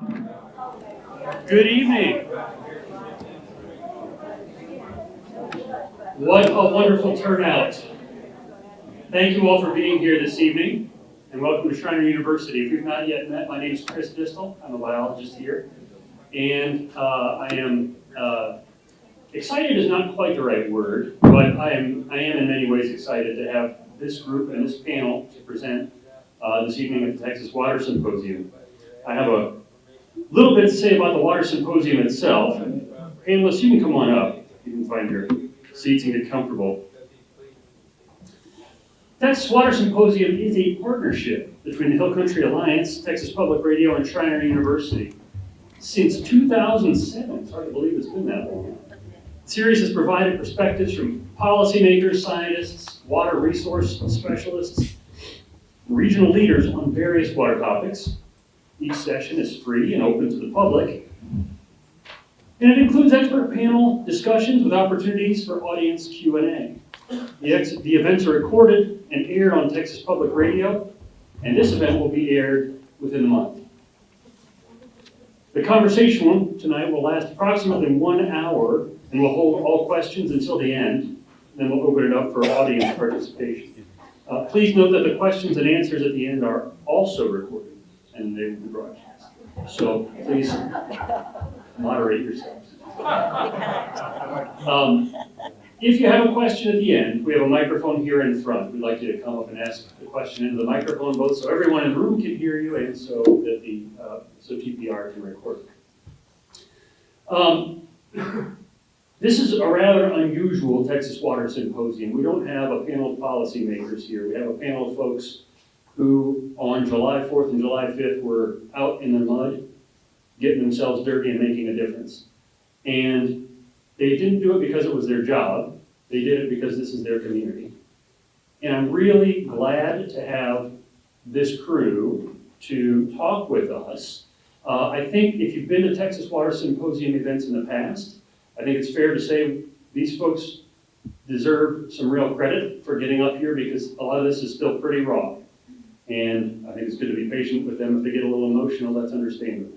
Good evening. What a wonderful turnout. Thank you all for being here this evening, and welcome to Schreiner University. If you've not yet met, my name is Distel. I'm a biologist here, and I am excited is not quite the right word, but I am in many ways excited to have this group and this panel to present this evening at the Texas Water Symposium. I have a little bit to say about the Water Symposium itself. And panelists, you can come on up. You can find your seats and get comfortable. Texas Water Symposium is a partnership between the Hill Country Alliance, Texas Public Radio, and Schreiner University. Since 2007, it's hard to believe it's been that long. The series has provided perspectives from policymakers, scientists, water resource specialists, regional leaders on various water topics. Each session is free and open to the public, and it includes expert panel discussions with opportunities for audience Q&A. The events are recorded and aired on Texas Public Radio, and this event will be aired within the month. The conversation tonight will last approximately 1 hour, and we'll hold all questions until the end, and then we'll open it up for audience participation. Please note that the questions and answers at the end are also recorded, and they will be broadcast. So please moderate yourselves. If you have a question at the end, we have a microphone here in front. We'd like you to come up and ask the question into the microphone, both so everyone in the room can hear you and so that so TPR can record it. This is a rather unusual Texas Water Symposium. We don't have a panel of policymakers here. We have a panel of folks who on July 4th and July 5th were out in the mud, getting themselves dirty and making a difference. And they didn't do it because it was their job. They did it because this is their community. And I'm really glad to have this crew to talk with us. I think if you've been to Texas Water Symposium events in the past, I think it's fair to say these folks deserve some real credit for getting up here because a lot of this is still pretty raw. And I think it's good to be patient with them. If they get a little emotional, that's understandable.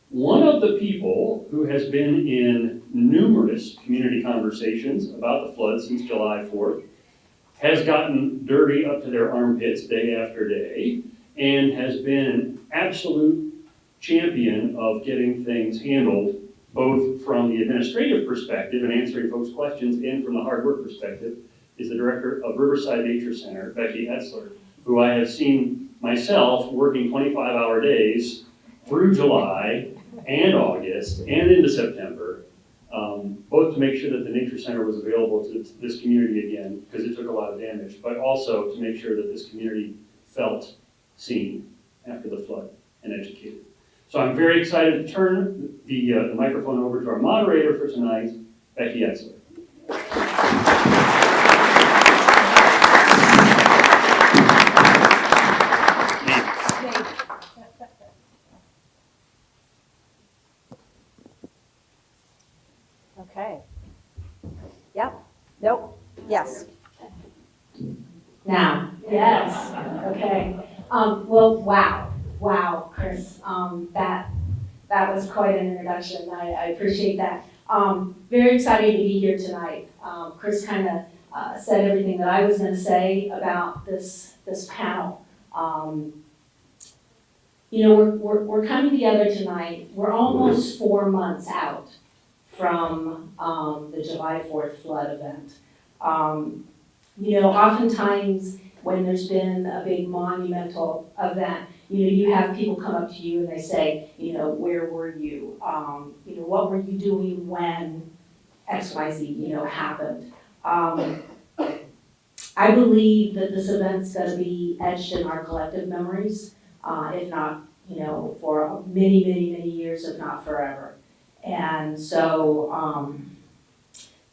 One of the people who has been in numerous community conversations about the flood since July 4th has gotten dirty up to their armpits day after day and has been an absolute champion of getting things handled, both from the administrative perspective and answering folks' questions and from the hard work perspective, is the director of Riverside Nature Center, Becky Etzler, who I have seen myself working 25-hour days through July and August and into September, both to make sure that the Nature Center was available to this community again, because it took a lot of damage, but also to make sure that this community felt seen after the flood and educated. So I'm very excited to turn the microphone over to our moderator for tonight, Becky Etzler. Okay. Yep. Nope. Yes. Now. Yes. Okay. Well, wow, Chris. That was quite an introduction. I appreciate that. Very excited to be here tonight. Chris kind of said everything that I was going to say about this panel. You know, we're coming together tonight. We're almost 4 months out from the July 4th flood event. You know, oftentimes when there's been a big monumental event, you know, you have people come up to you and they say, you know, where were you? You know, what were you doing when XYZ, you know, happened? I believe that this event's going to be etched in our collective memories, if not, you know, for many, many, many years, if not forever. And so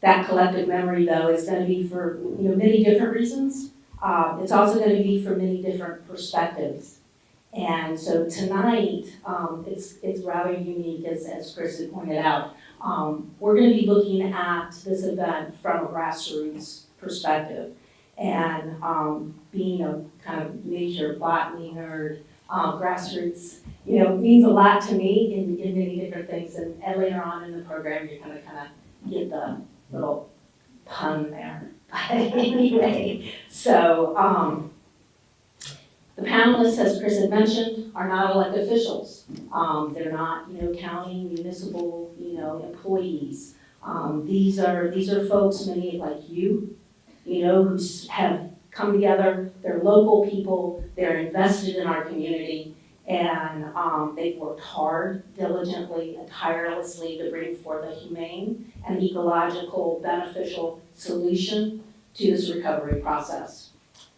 that collective memory, though, is going to be for, you know, many different reasons. It's also going to be for many different perspectives. And so tonight, it's rather unique, as Chris had pointed out. We're going to be looking at this event from a grassroots perspective. And being a kind of nature botany nerd, Grassroots, means a lot to me in many different things, and later on in the program, you're gonna kind of get the little pun there. But anyway, so, the panelists, as Chris had mentioned, are not elected officials. They're not, county, municipal, employees. These are folks, many like you, who have come together. They're local people. They're invested in our community, and they've worked hard, diligently, and tirelessly to bring forth a humane and ecological, beneficial solution to this recovery process.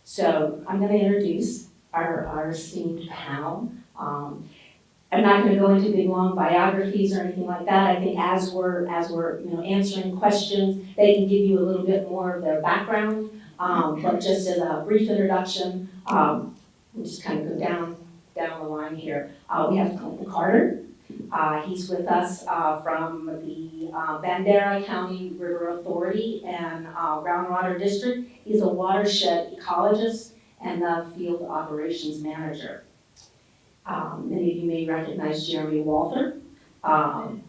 So I'm going to introduce our esteemed panel. I'm not going to go into big long biographies or anything like that. I think as we're answering questions, they can give you a little bit more of their background. But just as a brief introduction, we'll just kind of go down the line here. We have Clint Carter. He's with us from the Bandera County River Authority and Groundwater District. He's a watershed ecologist and the field operations manager. Many of you may recognize Jeremy Walther,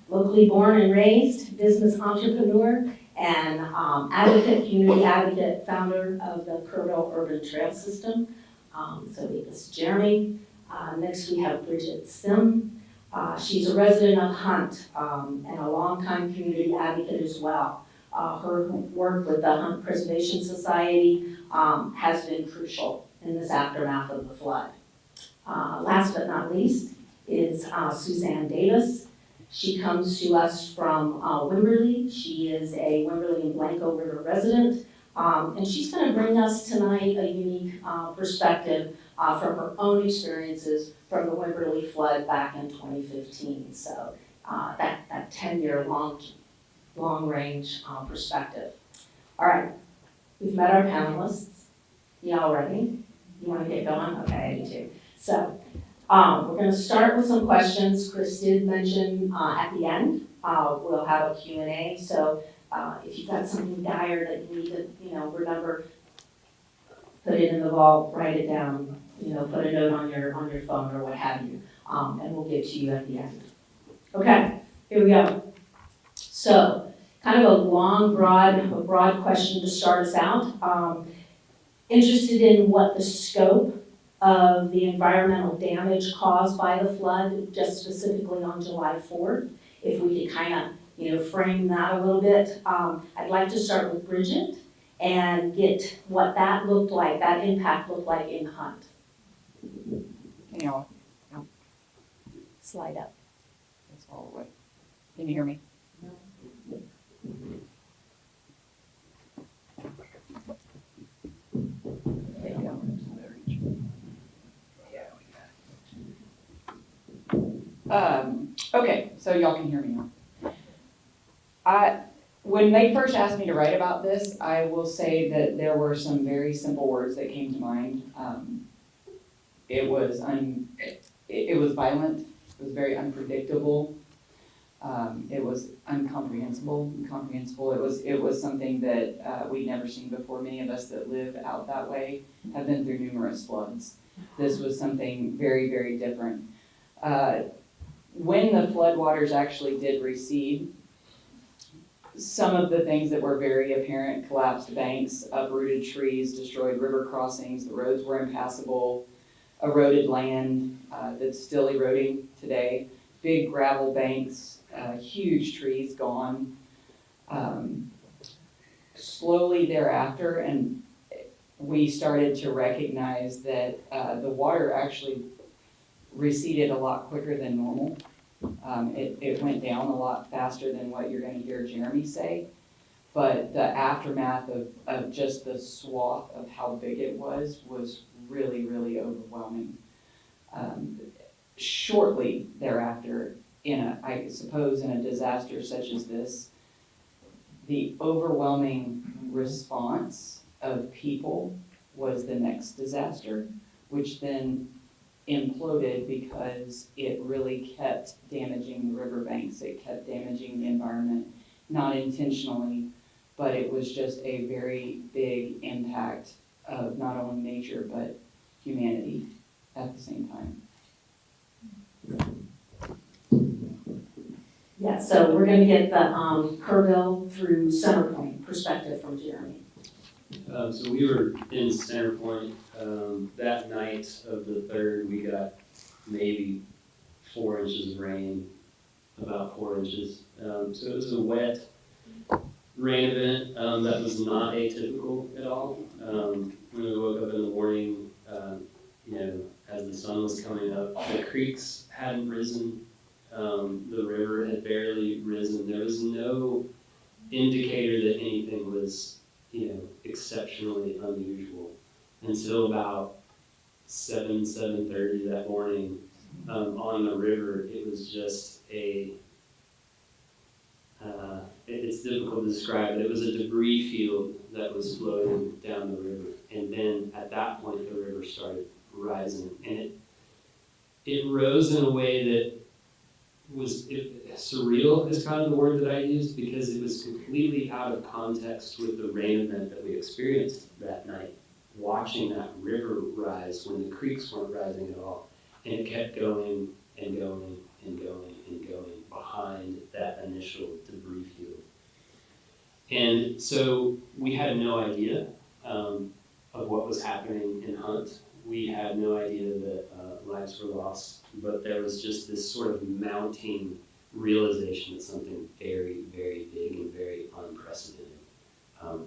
locally born and raised, business entrepreneur, and community advocate, founder of the Kerrville Urban Trail System. So this is Jeremy. Next we have Bridget Symm. She's a resident of Hunt and a longtime community advocate as well. Her work with the Hunt Preservation Society has been crucial in this aftermath of the flood. Last but not least is Suzanne Davis. She comes to us from Wimberley. She is a Wimberley and Blanco River resident, and she's going to bring us tonight a unique perspective from her own experiences from the Wimberley flood back in 2015. So that 10-year long range perspective. All right, we've met our panelists. Y'all ready? You want to get going? Okay, I do too. So we're going to start with some questions. Chris did mention at the end we'll have a Q&A. So if you've got something dire that you need to remember, put it in the vault, write it down, put a note on your phone or what have you, and we'll get to you at the end. Okay, here we go. So kind of a broad question to start us out. Interested in what the scope of the environmental damage caused by the flood, just specifically on July 4th. If we could kind of, frame that a little bit. I'd like to start with Bridget and get what that looked like, that impact looked like in Hunt. Slide up. That's all the way. Can you hear me? No. There you go. Okay, so y'all can hear me now. When they first asked me to write about this, I will say that there were some very simple words that came to mind. It was violent. It was very unpredictable. It was incomprehensible. It was something that we'd never seen before. Many of us that live out that way have been through numerous floods. This was something very, very different. When the floodwaters actually did recede, some of the things that were very apparent: collapsed banks, uprooted trees, destroyed river crossings, the roads were impassable, eroded land that's still eroding today, big gravel banks, huge trees gone. Slowly thereafter, and we started to recognize that the water actually receded a lot quicker than normal. It went down a lot faster than what you're going to hear Jeremy say, but the aftermath of just the swath of how big it was really, really overwhelming. Shortly thereafter, I suppose in a disaster such as this, the overwhelming response of people was the next disaster, which then imploded because it really kept damaging the riverbanks. It kept damaging the environment, not intentionally, but it was just a very big impact of not only nature but humanity at the same time. Yeah, so we're gonna get the Kerrville through Center Point perspective from Jeremy. So we were in Center Point that night of the 3rd. We got maybe 4 inches of rain, about 4 inches. So it was a wet rain event that was not atypical at all. When we woke up in the morning, as the sun was coming up, the creeks hadn't risen. The river had barely risen. There was no indicator that anything was, exceptionally unusual until about 7:30 that morning. On the river, it was just it's difficult to describe. It was a debris field that was floating down the river. And then at that point, the river started rising. And it rose in a way that was surreal is kind of the word that I used, because it was completely out of context with the rain event that we experienced that night, watching that river rise when the creeks weren't rising at all. And it kept going and going and going and going behind that initial debris field. And so we had no idea of what was happening in Hunt. We had no idea that lives were lost, but there was just this sort of mounting realization that something very, very big and very unprecedented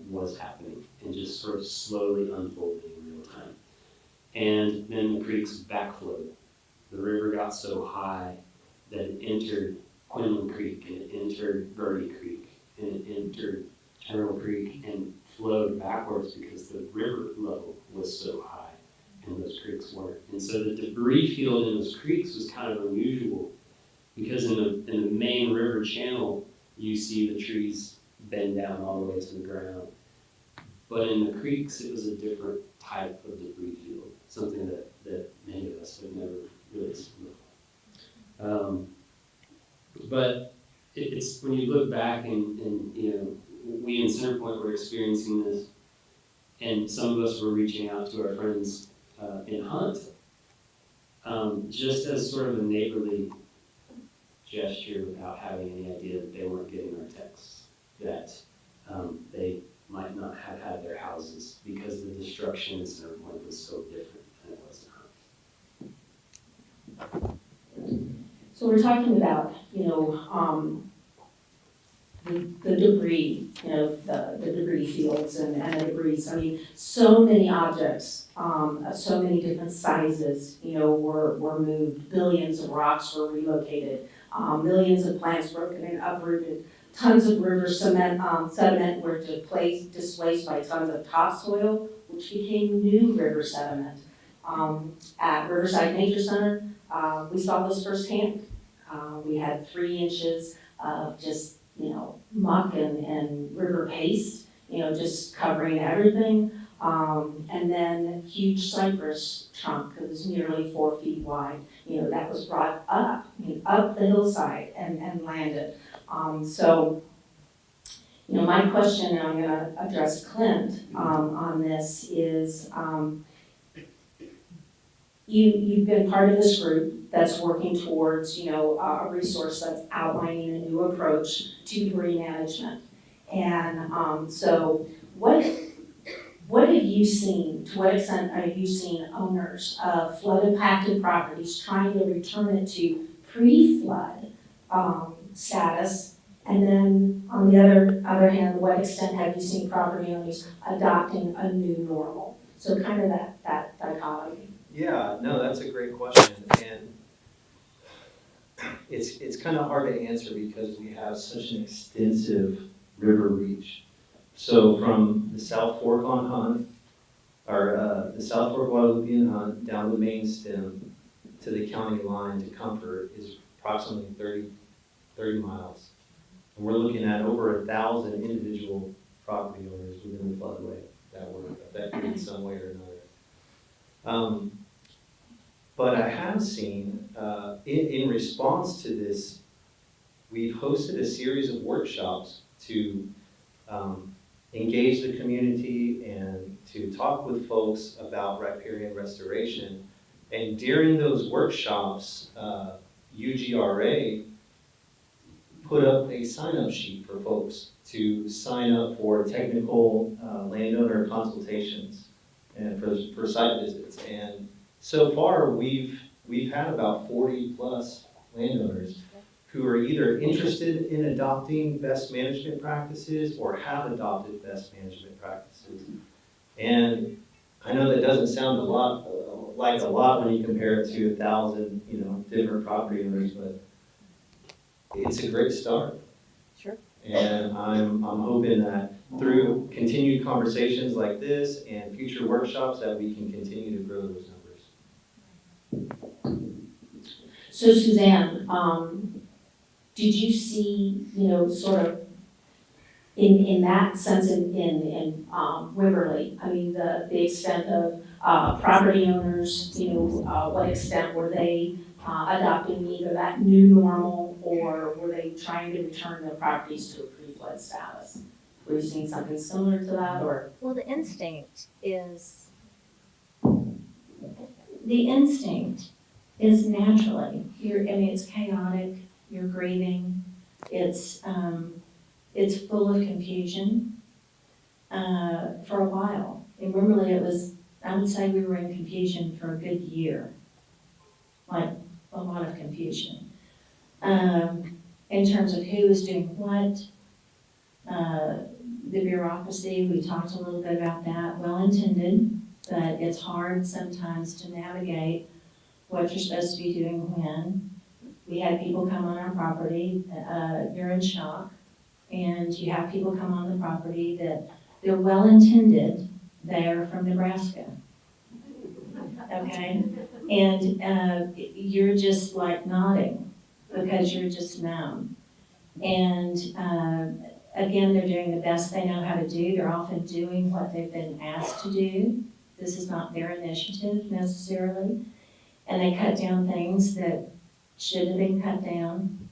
was happening, and just sort of slowly unfolding in real time. And then the creeks backflowed. The river got so high that it entered Quinlan Creek, and it entered Birdie Creek, and it entered Turtle Creek, and flowed backwards because the river level was so high and those creeks weren't. And so the debris field in those creeks was kind of unusual, because in the main river channel, you see the trees bend down all the way to the ground. But in the creeks, it was a different type of debris field, something that many of us have never really seen before. But it's when you look back and we in Center Point were experiencing this, and some of us were reaching out to our friends in Hunt, just as sort of a neighborly gesture, without having any idea that they weren't getting our texts, that they might not have had their houses because the destruction in Center Point was so different than it was in Hunt. So we're talking about, the debris, the debris fields and the debris. I mean, so many objects, of so many different sizes, were moved. Billions of rocks were relocated. Millions of plants broken and uprooted. Tons of river sediment were displaced by tons of topsoil, which became new river sediment. At Riverside Nature Center, we saw this firsthand. We had 3 inches of just, muck and river paste, just covering everything. And then huge cypress trunk that was nearly 4 feet wide, that was brought up, up the hillside and landed. So, my question, and I'm gonna address Clint on this, is you've been part of this group that's working towards, a resource that's outlining a new approach to debris management. And so what have you seen, to what extent have you seen owners of flood impacted properties trying to return it to pre-flood status? And then on the other hand, what extent have you seen property owners adopting a new normal? So kind of that dichotomy. Yeah, no, that's a great question, and it's kind of hard to answer because we have such an extensive river reach. So from the South Fork on Hunt, or the South Fork Guadalupe and Hunt, down the main stem to the county line to Comfort is approximately 30 miles. And we're looking at over 1,000 individual property owners within the floodway that were affected in some way or another. But I have seen, in response to this, we've hosted a series of workshops to engage the community and to talk with folks about riparian restoration. And during those workshops, UGRA put up a sign-up sheet for folks to sign up for technical landowner consultations and for site visits. And so far, we've had about 40 plus landowners who are either interested in adopting best management practices or have adopted best management practices. And I know that doesn't sound like a lot when you compare it to 1,000, different property owners, but it's a great start. Sure. And I'm hoping that through continued conversations like this and future workshops that we can continue to grow those numbers. So Suzanne, did you see, sort of in that sense in Wimberley, I mean, the extent of property owners, what extent were they adopting either that new normal or were they trying to return their properties to a pre-flood status? Were you seeing something similar to that or? Well, the instinct is naturally, it's chaotic, you're grieving, it's full of confusion, for a while. In Wimberley, I would say we were in confusion for a good year, like a lot of confusion. In terms of who was doing what, the bureaucracy, we talked a little bit about that, well-intended, but it's hard sometimes to navigate what you're supposed to be doing when. We had people come on our property, you're in shock, and you have people come on the property that they're well-intended, they're from Nebraska. Okay? And you're just like nodding because you're just numb. And again, they're doing the best they know how to do. They're often doing what they've been asked to do. This is not their initiative necessarily. And they cut down things that should have been cut down.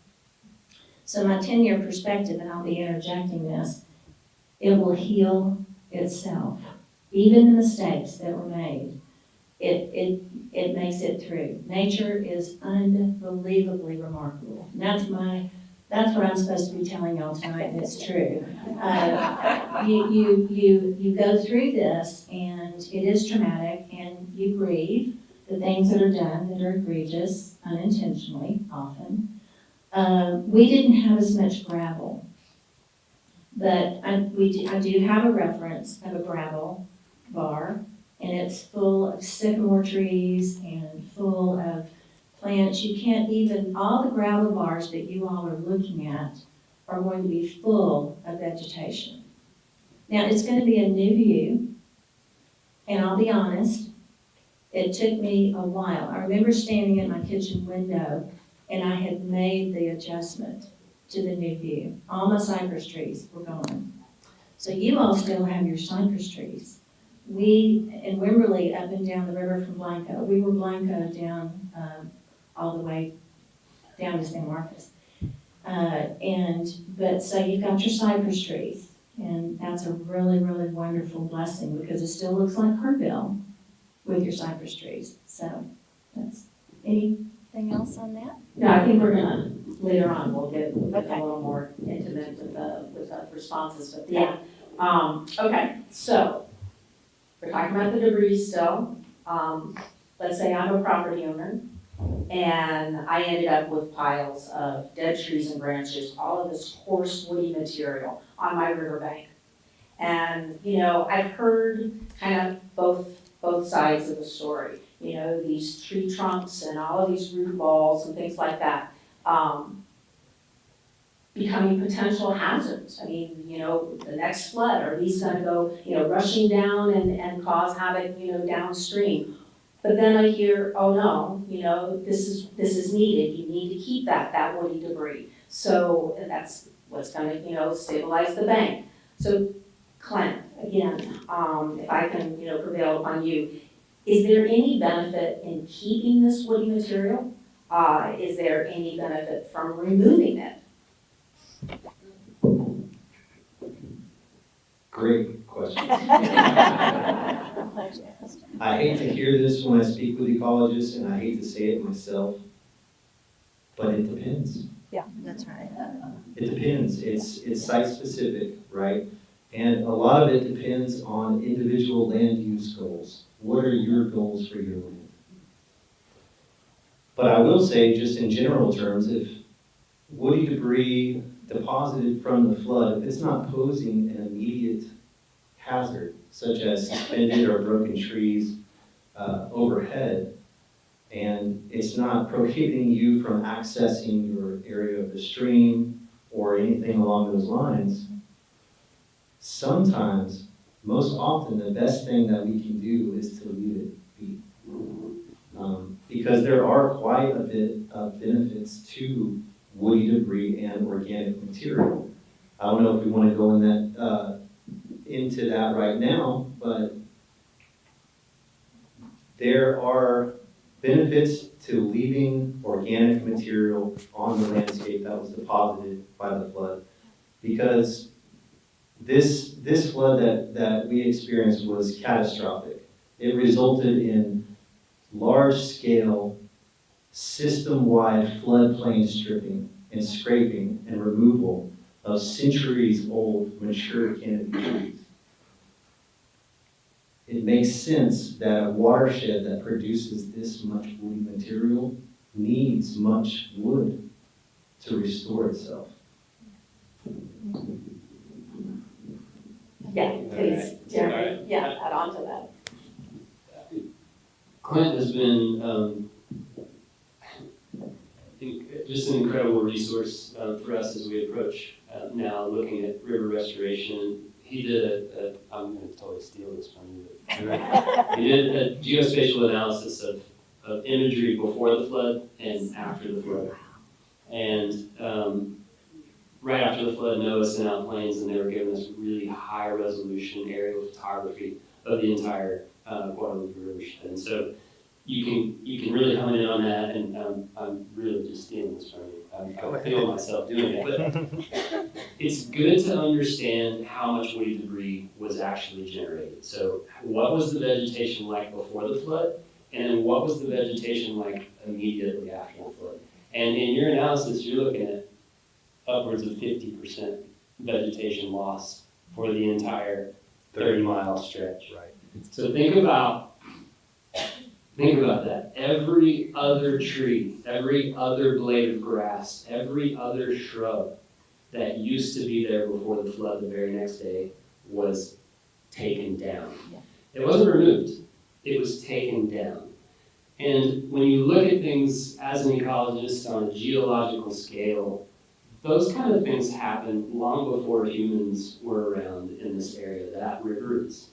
So my 10-year perspective, and I'll be interjecting this, it will heal itself. Even the mistakes that were made, it makes it through. Nature is unbelievably remarkable. And that's what I'm supposed to be telling y'all tonight, and it's true. You go through this, and it is traumatic, and you grieve the things that are done that are egregious, unintentionally, often. We didn't have as much gravel, but I do have a reference of a gravel bar, and it's full of sycamore trees and full of plants. You can't even, all the gravel bars that you all are looking at are going to be full of vegetation. Now, it's going to be a new view, and I'll be honest, it took me a while. I remember standing at my kitchen window, and I had made the adjustment to the new view. All my cypress trees were gone. So you all still have your cypress trees. We, in Wimberley, up and down the river from Blanco, we were Blanco down all the way down to San Marcos. But so you've got your cypress trees, and that's a really, really wonderful blessing because it still looks like Kerrville with your cypress trees. So that's anything else on that? No, I think we're gonna, later on, we'll get a little more intimate with the responses, but yeah. Okay, so we're talking about the debris still. Let's say I'm a property owner and I ended up with piles of dead trees and branches, all of this coarse woody material on my riverbank. And, I've heard kind of both sides of the story. These tree trunks and all of these root balls and things like that, becoming potential hazards. I mean, the next flood, are these gonna go, rushing down and cause havoc, downstream? But then I hear, oh no, this is needed. You need to keep that woody debris. So that's what's gonna, stabilize the bank. So Clint, again, if I can, prevail upon you, is there any benefit in keeping this woody material? Is there any benefit from removing it? Great question. I hate to hear this when I speak with ecologists, and I hate to say it myself. but it depends. Yeah, that's right. It depends. It's site-specific, right? And a lot of it depends on individual land use goals. What are your goals for your land? But I will say, just in general terms, if woody debris deposited from the flood, if it's not posing an immediate hazard, such as suspended or broken trees overhead, and it's not prohibiting you from accessing your area of the stream or anything along those lines, sometimes, most often, the best thing that we can do is to leave it be. Because there are quite a bit of benefits to woody debris and organic material. I don't know if we want to go into that right now, but there are benefits to leaving organic material on the landscape that was deposited by the flood, because this flood that we experienced was catastrophic. It resulted in large-scale, system-wide floodplain stripping and scraping and removal of centuries-old mature canopy trees. It makes sense that a watershed that produces this much woody material needs much wood to restore itself. Yeah, please, Jeremy, Alright. yeah, add on to that. Clint has been just an incredible resource for us as we approach now looking at river restoration. He did I'm going to totally steal this from you, but he did a geospatial analysis of imagery before the flood and after the flood. And right after the flood, NOAA sent out planes, and they were giving us really high resolution aerial photography of the entire Guadalupe River. And so you can really hone in on that, and I'm really just stealing this from you. I feel myself doing it, but it's good to understand how much woody debris was actually generated. So what was the vegetation like before the flood, and then what was the vegetation like immediately after the flood? And in your analysis, you're looking at upwards of 50% vegetation loss for the entire 30-mile stretch. Right. So think about that. Every other tree, every other blade of grass, every other shrub that used to be there before the flood the very next day was taken down. Yeah. It wasn't removed, it was taken down. And when you look at things as an ecologist on a geological scale, those kind of things happened long before humans were around in this area. That river is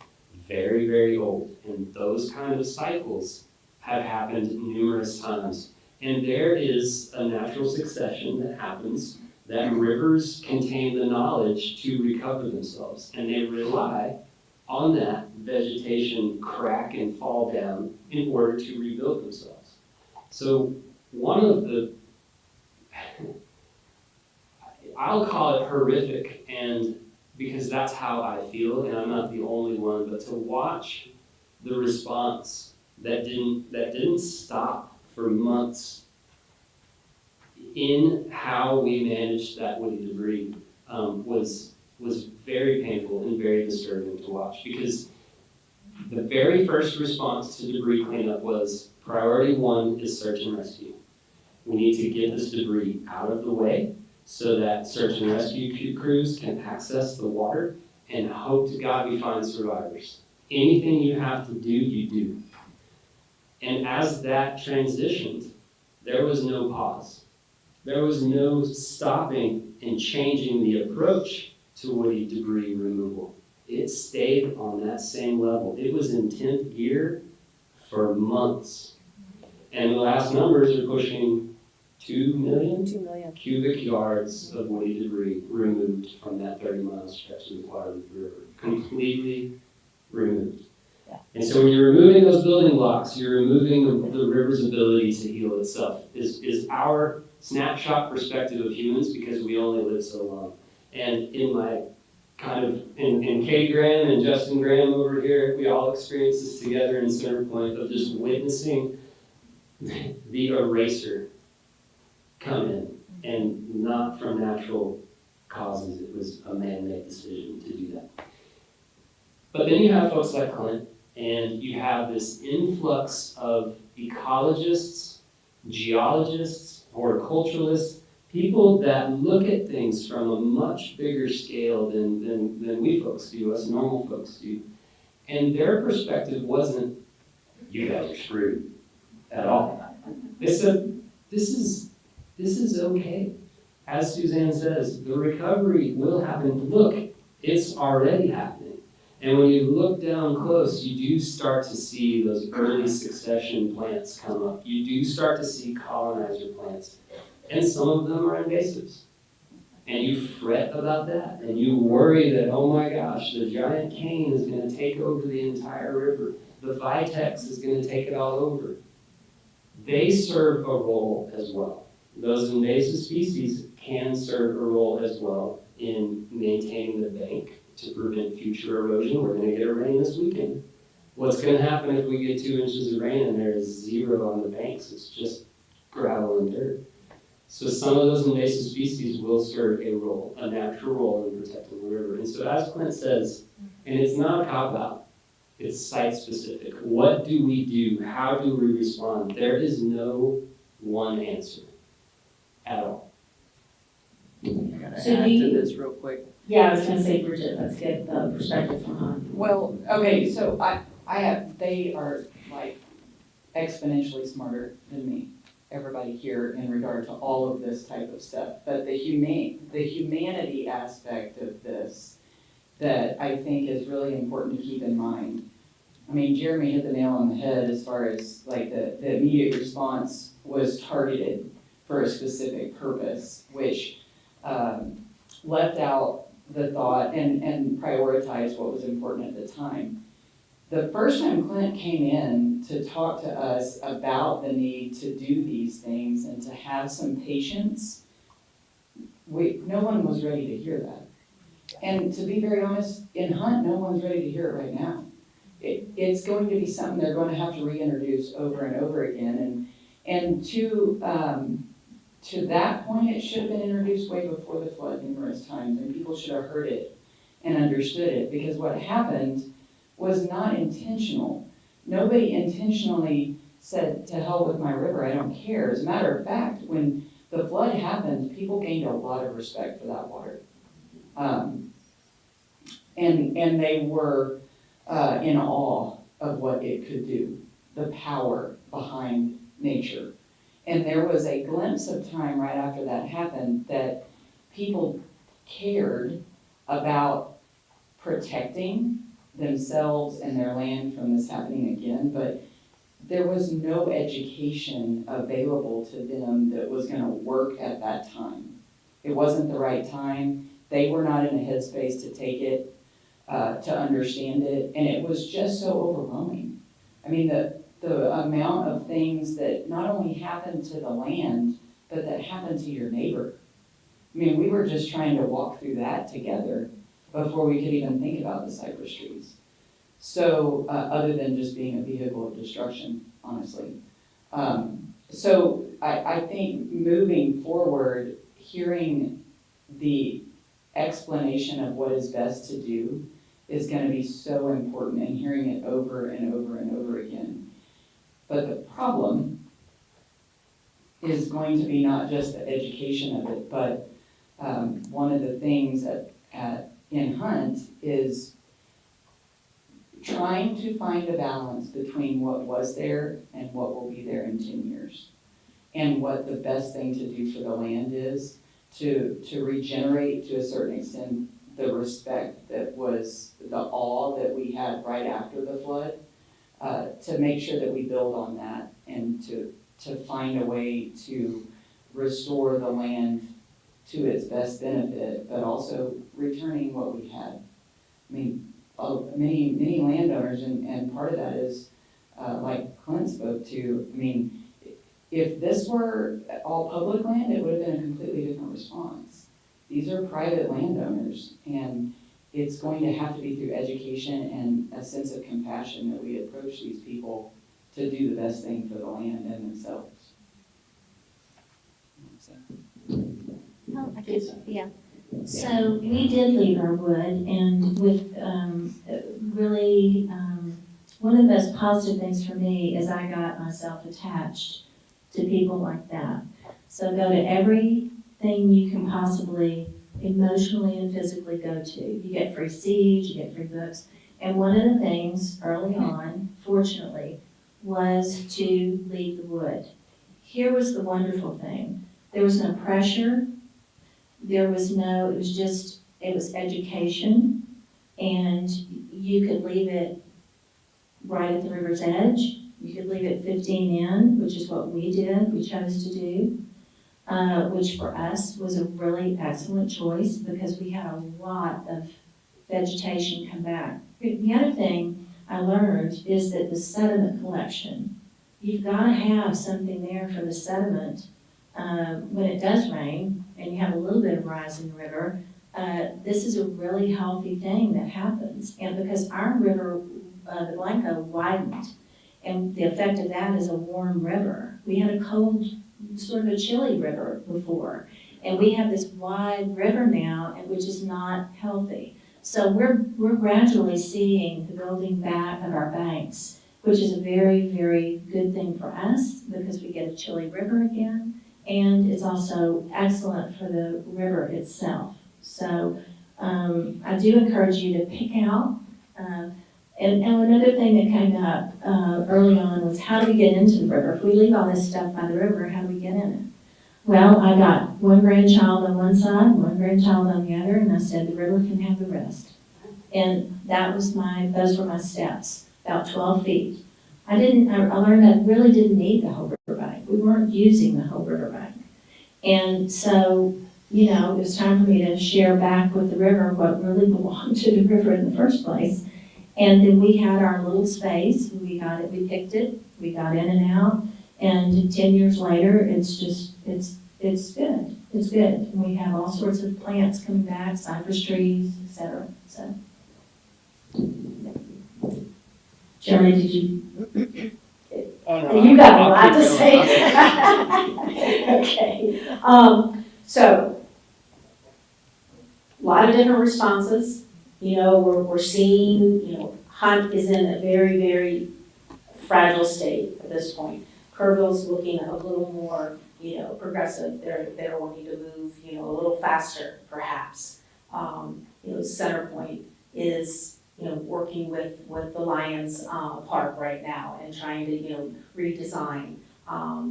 very, very old, and those kind of cycles have happened numerous times. And there is a natural succession that happens that rivers contain the knowledge to recover themselves, and they rely on that vegetation crack and fall down in order to rebuild themselves. So one of the, I'll call it horrific, and because that's how I feel, and I'm not the only one, but to watch the response that didn't stop for months in how we managed that woody debris was very painful and very disturbing to watch, because the very first response to debris cleanup was priority one is search and rescue. We need to get this debris out of the way so that search and rescue crews can access the water, and hope to God we find survivors. Anything you have to do, you do. And as that transitioned, there was no pause. There was no stopping and changing the approach to woody debris removal. It stayed on that same level. It was in 10th gear for months. And the last numbers are pushing 2 million cubic yards of woody debris removed from that 30-mile stretch of the Guadalupe River. Completely removed. Yeah. And so when you're removing those building blocks, you're removing the river's ability to heal itself, is our snapshot perspective of humans, because we only live so long. And in my kind of, in Kay Graham and Justin Graham over here, we all experience this together in Center Point of just witnessing the eraser come in, and not from natural causes. It was a man-made decision to do that. But then you have folks like Clint, and you have this influx of ecologists, geologists, horticulturalists, people that look at things from a much bigger scale than we folks do, us normal folks do. And their perspective wasn't, you guys are screwed, at all. They said, this is okay. As Suzanne says, the recovery will happen. Look, it's already happening. And when you look down close, you do start to see those early succession plants come up. You do start to see colonizer plants. And some of them are invasives. And you fret about that. And you worry that, oh my gosh, the giant cane is going to take over the entire river. The vitex is going to take it all over. They serve a role as well. Those invasive species can serve a role as well in maintaining the bank to prevent future erosion. We're going to get a rain this weekend. What's going to happen if we get 2 inches of rain and there is 0 on the banks? It's just gravel and dirt. So some of those invasive species will serve a role, a natural role in protecting the river. And so as Clint says, and it's not a cop-out, it's site-specific. What do we do? How do we respond? There is no one answer at all. I gotta So add do to you- this real quick. Yeah, I was gonna say, Bridget, let's get the perspective from Han. Well, okay, so they are like exponentially smarter than me, everybody here in regard to all of this type of stuff. But the humanity aspect of this that I think is really important to keep in mind. I mean, Jeremy hit the nail on the head as far as like the immediate response was targeted for a specific purpose, which left out the thought and prioritized what was important at the time. The first time Clint came in to talk to us about the need to do these things and to have some patience, no one was ready to hear that. And to be very honest, in Hunt, no one's ready to hear it right now. It's going to be something they're going to have to reintroduce over and over again. And to that point, it should have been introduced way before the flood numerous times, and people should have heard it and understood it, because what happened was not intentional. Nobody intentionally said, to hell with my river, I don't care. As a matter of fact, when the flood happened, people gained a lot of respect for that water. And they were in awe of what it could do, the power behind nature. And there was a glimpse of time right after that happened that people cared about protecting themselves and their land from this happening again, but there was no education available to them that was going to work at that time. It wasn't the right time. They were not in a headspace to take it, to understand it, and it was just so overwhelming. I mean, the amount of things that not only happened to the land, but that happened to your neighbor. I mean, we were just trying to walk through that together before we could even think about the cypress trees. So, other than just being a vehicle of destruction, honestly. So I think moving forward, hearing the explanation of what is best to do is going to be so important, and hearing it over and over and over again. But the problem is going to be not just the education of it, but one of the things in Hunt is trying to find a balance between what was there and what will be there in 10 years. And what the best thing to do for the land is to regenerate to a certain extent the respect that was the awe that we had right after the flood, to make sure that we build on that and to find a way to restore the land to its best benefit, but also returning what we had. I mean, many landowners, and part of that is, like Clint spoke to, I mean, if this were all public land, it would have been a completely different response. These are private landowners, and it's going to have to be through education and a sense of compassion that we approach these people to do the best thing for the land and themselves. So. Oh, I guess, yeah. So we did leave our wood, and with really, one of the most positive things for me is I got myself attached to people like that. So go to everything you can possibly emotionally and physically go to. You get free seeds, you get free books. And one of the things early on, fortunately, was to leave the wood. Here was the wonderful thing. There was no pressure. There was no, it was education. And you could leave it right at the river's edge. You could leave it 15 in, which is what we did, we chose to do, which for us was a really excellent choice because we had a lot of vegetation come back. The other thing I learned is that the sediment collection, you've got to have something there for the sediment when it does rain and you have a little bit of rise in the river. This is a really healthy thing that happens. And because our river, the Blanco, widened, and the effect of that is a warm river. We had a cold, sort of a chilly river before, and we have this wide river now, and which is not healthy. So we're gradually seeing the building back of our banks, which is a very, very good thing for us because we get a chilly river again, and it's also excellent for the river itself. So I do encourage you to pick out. And another thing that came up early on was how do we get into the river? If we leave all this stuff by the river, how do we get in it? Well, I got one grandchild on one side, one grandchild on the other, and I said the river can have the rest. And those were my steps, about 12 feet. I learned I really didn't need the whole riverbank. We weren't using the whole riverbank. And so, it was time for me to share back with the river what really belonged to the river in the first place. And then we had our little space, we picked it, we got in and out, and 10 years later, it's good, it's good. And we have all sorts of plants coming back, cypress trees, etc. So, Jeremy, did you? Oh, no, You got a I'll lot keep to going. say. Okay, so, a lot of different responses. We're seeing, Hunt is in a very, very fragile state at this point. Kerrville's looking a little more, progressive. They're wanting to move, a little faster, perhaps. Center Point is, working with the Lions Park right now and trying to, redesign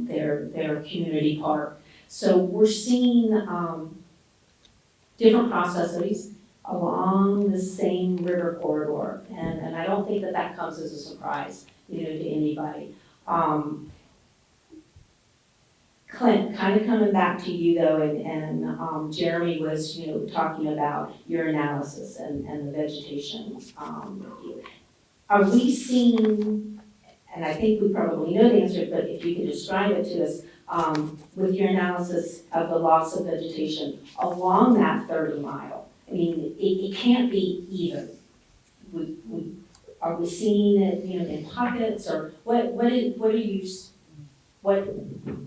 their community park. So we're seeing different processes along the same river corridor. And I don't think that comes as a surprise, to anybody. Clint, kind of coming back to you though, and Jeremy was, talking about your analysis and the vegetation. Are we seeing, and I think we probably know the answer, but if you could describe it to us, with your analysis of the loss of vegetation along that 30 mile, I mean, it can't be even. Are we seeing it, in pockets, or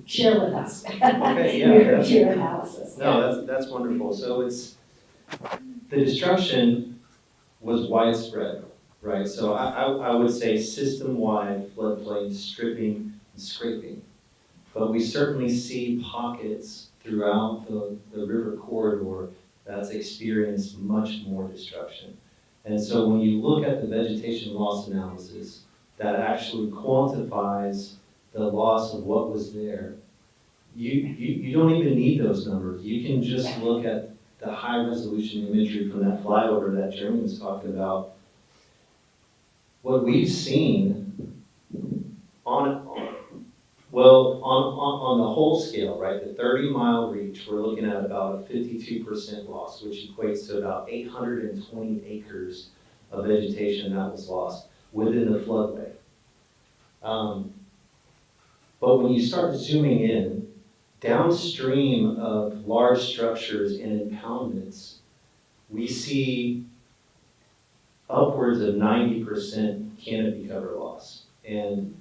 share with us Okay, yeah, your analysis. No, that's wonderful. So the destruction was widespread, right? So I would say system-wide floodplain stripping and scraping. But we certainly see pockets throughout the river corridor that's experienced much more destruction. And so when you look at the vegetation loss analysis that actually quantifies the loss of what was there, you don't even need those numbers. You can just look at the high resolution imagery from that flyover that Jeremy was talking about. What we've seen on the whole scale, right, the 30-mile reach, we're looking at about a 52% loss, which equates to about 820 acres of vegetation that was lost within the floodway. But when you start zooming in, downstream of large structures and impoundments, we see upwards of 90% canopy cover loss. And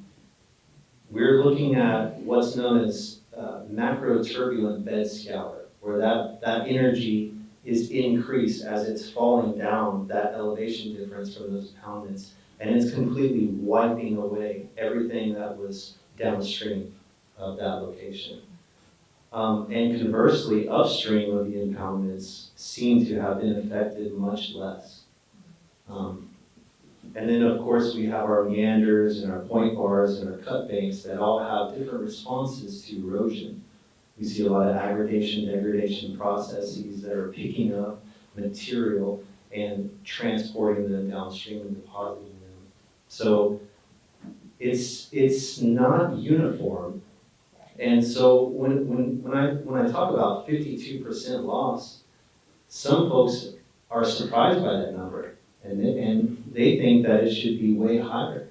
we're looking at what's known as macro turbulent bed scour, where that energy is increased as it's falling down that elevation difference from those impoundments, and it's completely wiping away everything that was downstream of that location. And conversely, upstream of the impoundments seem to have been affected much less. And then, of course, we have our meanders and our point bars and our cut banks that all have different responses to erosion. We see a lot of aggregation, degradation processes that are picking up material and transporting them downstream and depositing them. So it's not uniform. And so when I talk about 52% loss, some folks are surprised by that number, and they think that it should be way higher.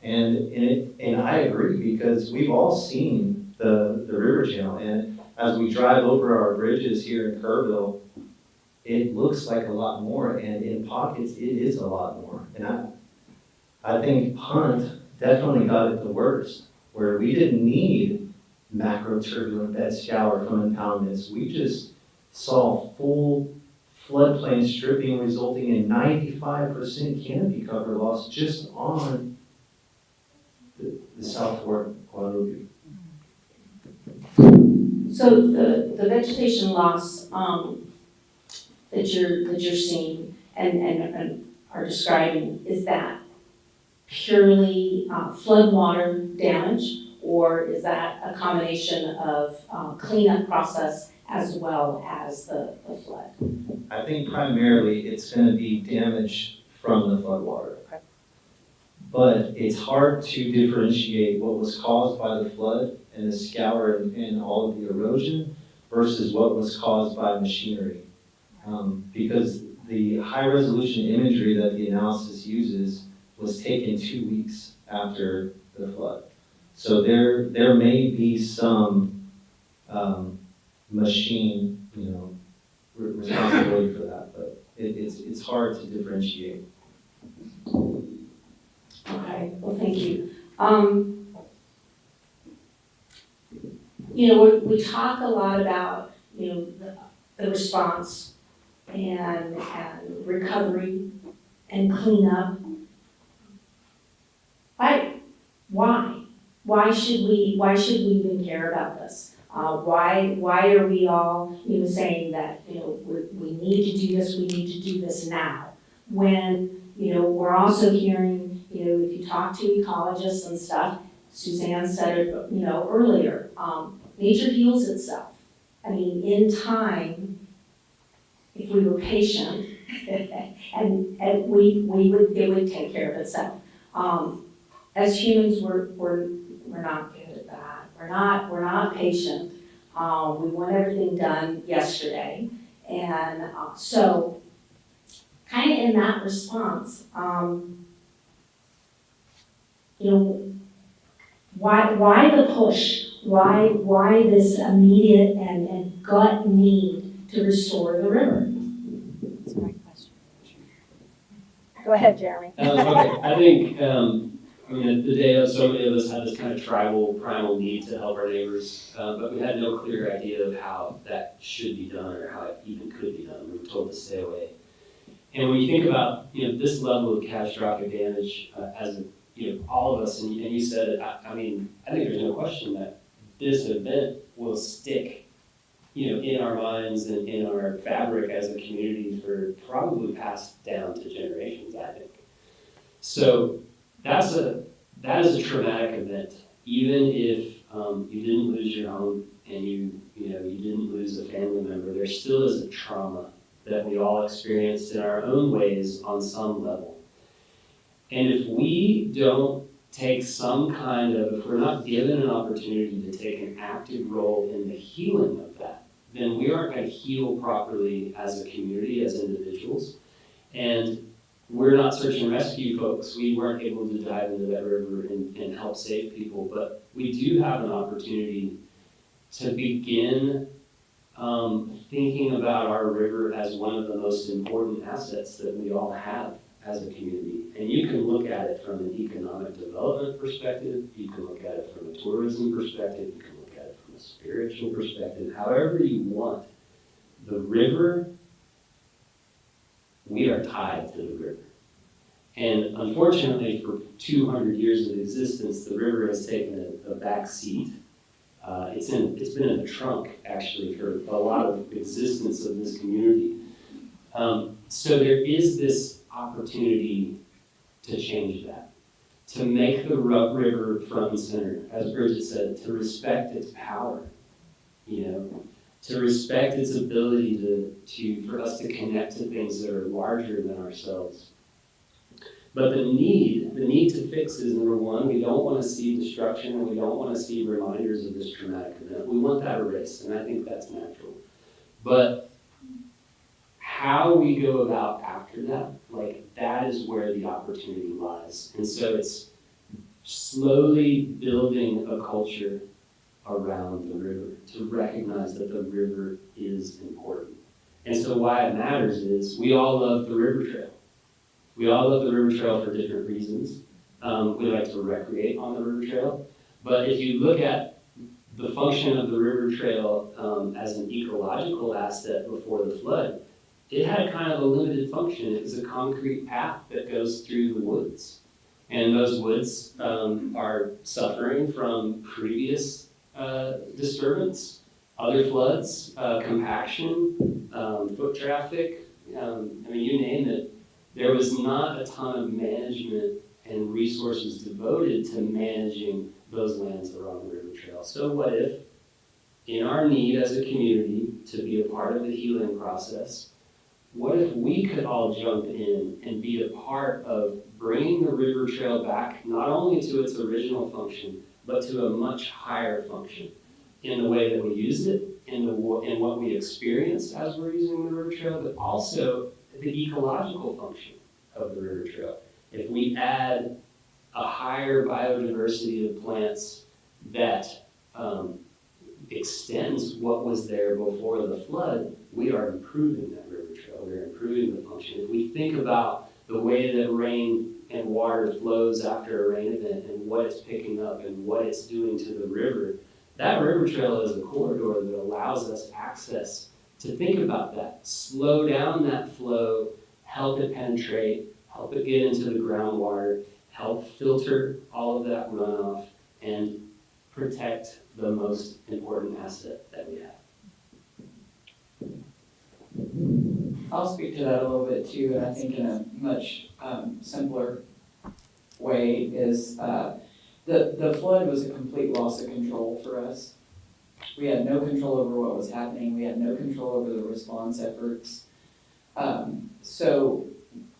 And I agree, because we've all seen the river channel, and as we drive over our bridges here in Kerrville, it looks like a lot more, and in pockets it is a lot more. And I think Hunt definitely got it the worst, where we didn't need macro turbulent bed scour from impoundments. We just saw full floodplain stripping resulting in 95% canopy cover loss just on the South Fork Guadalupe. So the vegetation loss that you're seeing and are describing, is that purely floodwater damage, or is that a combination of cleanup process as well as the flood? I think primarily it's going to be damage from the floodwater. Okay. But it's hard to differentiate what was caused by the flood and the scour and all of the erosion versus what was caused by machinery. Because the high resolution imagery that the analysis uses was taken 2 weeks after the flood. So there may be some machine, responsibility for that, but it's hard to differentiate. Okay, well, thank you. We talk a lot about, the response and recovery and cleanup. Why should we even care about this? Why are we all, saying that, we need to do this now? When, we're also hearing, if you talk to ecologists and stuff, Suzanne said it, earlier, nature heals itself. I mean, in time, if we were patient, and it would take care of itself. As humans, we're not good at that. We're not patient. We want everything done yesterday. And so kind of in that response, why the push? Why this immediate and gut need to restore the river? That's a great question. Go ahead, Jeremy. Okay, I think, at the day of, so many of us had this kind of tribal, primal need to help our neighbors, but we had no clear idea of how that should be done or how it even could be done. We were told to stay away. And when you think about, this level of catastrophic damage, as all of us, and you said it, I think there's no question that this event will stick, in our minds and in our fabric as a community for probably passed down to generations, I think. So that is a traumatic event. Even if you didn't lose your home and you didn't lose a family member, there still is a trauma that we all experienced in our own ways on some level. And if we don't take some kind of, if we're not given an opportunity to take an active role in the healing of that, then we aren't going to heal properly as a community, as individuals. And we're not search and rescue folks. We weren't able to dive into that river and help save people, but we do have an opportunity to begin thinking about our river as one of the most important assets that we all have as a community. And you can look at it from an economic development perspective, you can look at it from a tourism perspective, you can look at it from a a spiritual perspective, however you want, the river, we are tied to the river. And unfortunately, for 200 years of existence, the river has taken a back seat. It's been in the trunk, actually, for a lot of existence of this community. So there is this opportunity to change that, to make the river front and center, as Bridget said, to respect its power, to respect its ability for us to connect to things that are larger than ourselves. But the need to fix is, number one, we don't want to see destruction, and we don't want to see reminders of this traumatic event. We want that erased, and I think that's natural. But how we go about after that, that is where the opportunity lies. And so it's slowly building a culture around the river to recognize that the river is important. And so why it matters is we all love the river trail. We all love the river trail for different reasons. We like to recreate on the river trail. But if you look at the function of the river trail as an ecological asset before the flood, it had kind of a limited function. It was a concrete path that goes through the woods. And those woods are suffering from previous disturbance, other floods, compaction, foot traffic, you name it. There was not a ton of management and resources devoted to managing those lands along the river trail. So what if, in our need as a community to be a part of the healing process, what if we could all jump in and be a part of bringing the river trail back not only to its original function, but to a much higher function in the way that we use it, in what we experience as we're using the river trail, but also the ecological function of the river trail. If we add a higher biodiversity of plants that extends what was there before the flood, we are improving that river trail. We're improving the function. If we think about the way that rain and water flows after a rain event and what it's picking up and what it's doing to the river, that river trail is a corridor that allows us access to think about that. Slow down that flow, help it penetrate, help it get into the groundwater, help filter all of that runoff, and protect the most important asset that we have. I'll speak to that a little bit too, and I think in a much simpler way is the flood was a complete loss of control for us. We had no control over what was happening. We had no control over the response efforts. So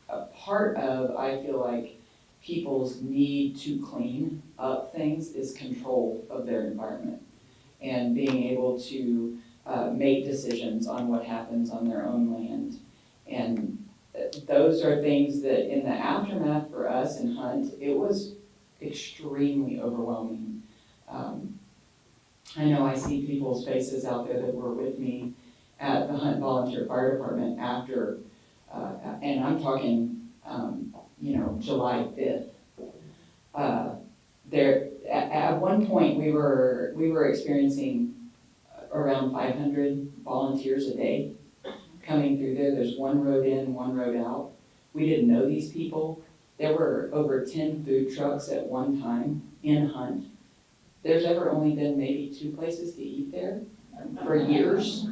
a part of, I feel like, people's need to clean up things is control of their environment and being able to make decisions on what happens on their own land. And those are things that in the aftermath for us in Hunt, it was extremely overwhelming. I know I see people's faces out there that were with me at the Hunt Volunteer Fire Department after, and I'm talking, July 5th. At one point we were experiencing around 500 volunteers a day coming through there. There's one road in, one road out. We didn't know these people. There were over 10 food trucks at one time in Hunt. There's ever only been maybe 2 places to eat there for years.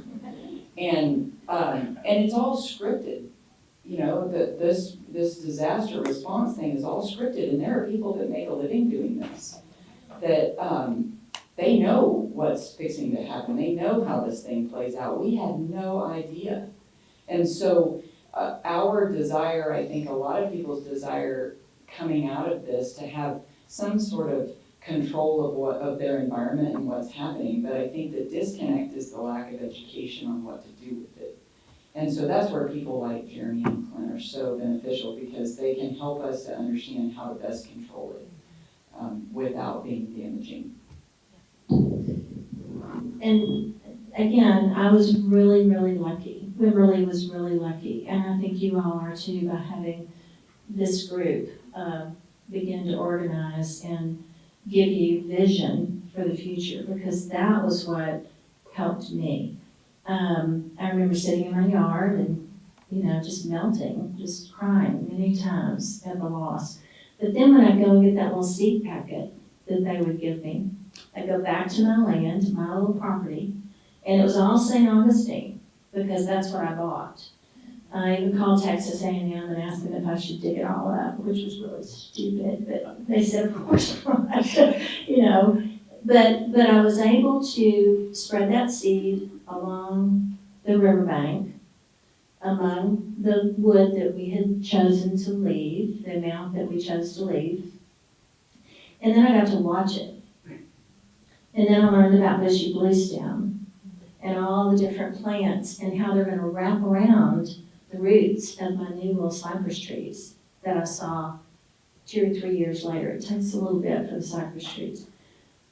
And it's all scripted. This disaster response thing is all scripted, and there are people that make a living doing this, that they know what's fixing to happen. They know how this thing plays out. We had no idea. And so our desire, I think a lot of people's desire coming out of this to have some sort of control of their environment and what's happening, but I think the disconnect is the lack of education on what to do with it. And so that's where people like Jeremy and Clint are so beneficial, because they can help us to understand how to best control it without being damaging. And again, I was really, really lucky. Wimberley was really lucky, and I think you all are too, by having this group begin to organize and give you vision for the future, because that was what helped me. I remember sitting in my yard and, just melting, just crying many times at the loss. But then when I go and get that little seed packet that they would give me, I go back to my land, to my little property, and it was all St. Augustine, because that's what I bought. I even called Texas A&M and asked them if I should dig it all up, which was really stupid, but they said, of course not, But I was able to spread that seed along the riverbank, among the wood that we had chosen to leave, the amount that we chose to leave. And then I got to watch it. And then I learned about bushy bluestem and all the different plants and how they're going to wrap around the roots of my new little cypress trees that I saw 2 or 3 years later. It takes a little bit for the cypress trees.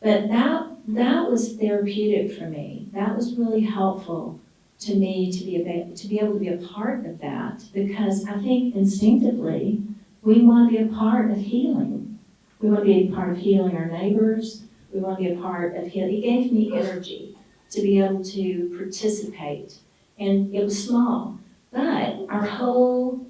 But that was therapeutic for me. That was really helpful to me to be able to be a part of that, because I think instinctively we want to be a part of healing. We want to be a part of healing our neighbors. We want to be a part of healing. It gave me energy to be able to participate. And it was small, but our whole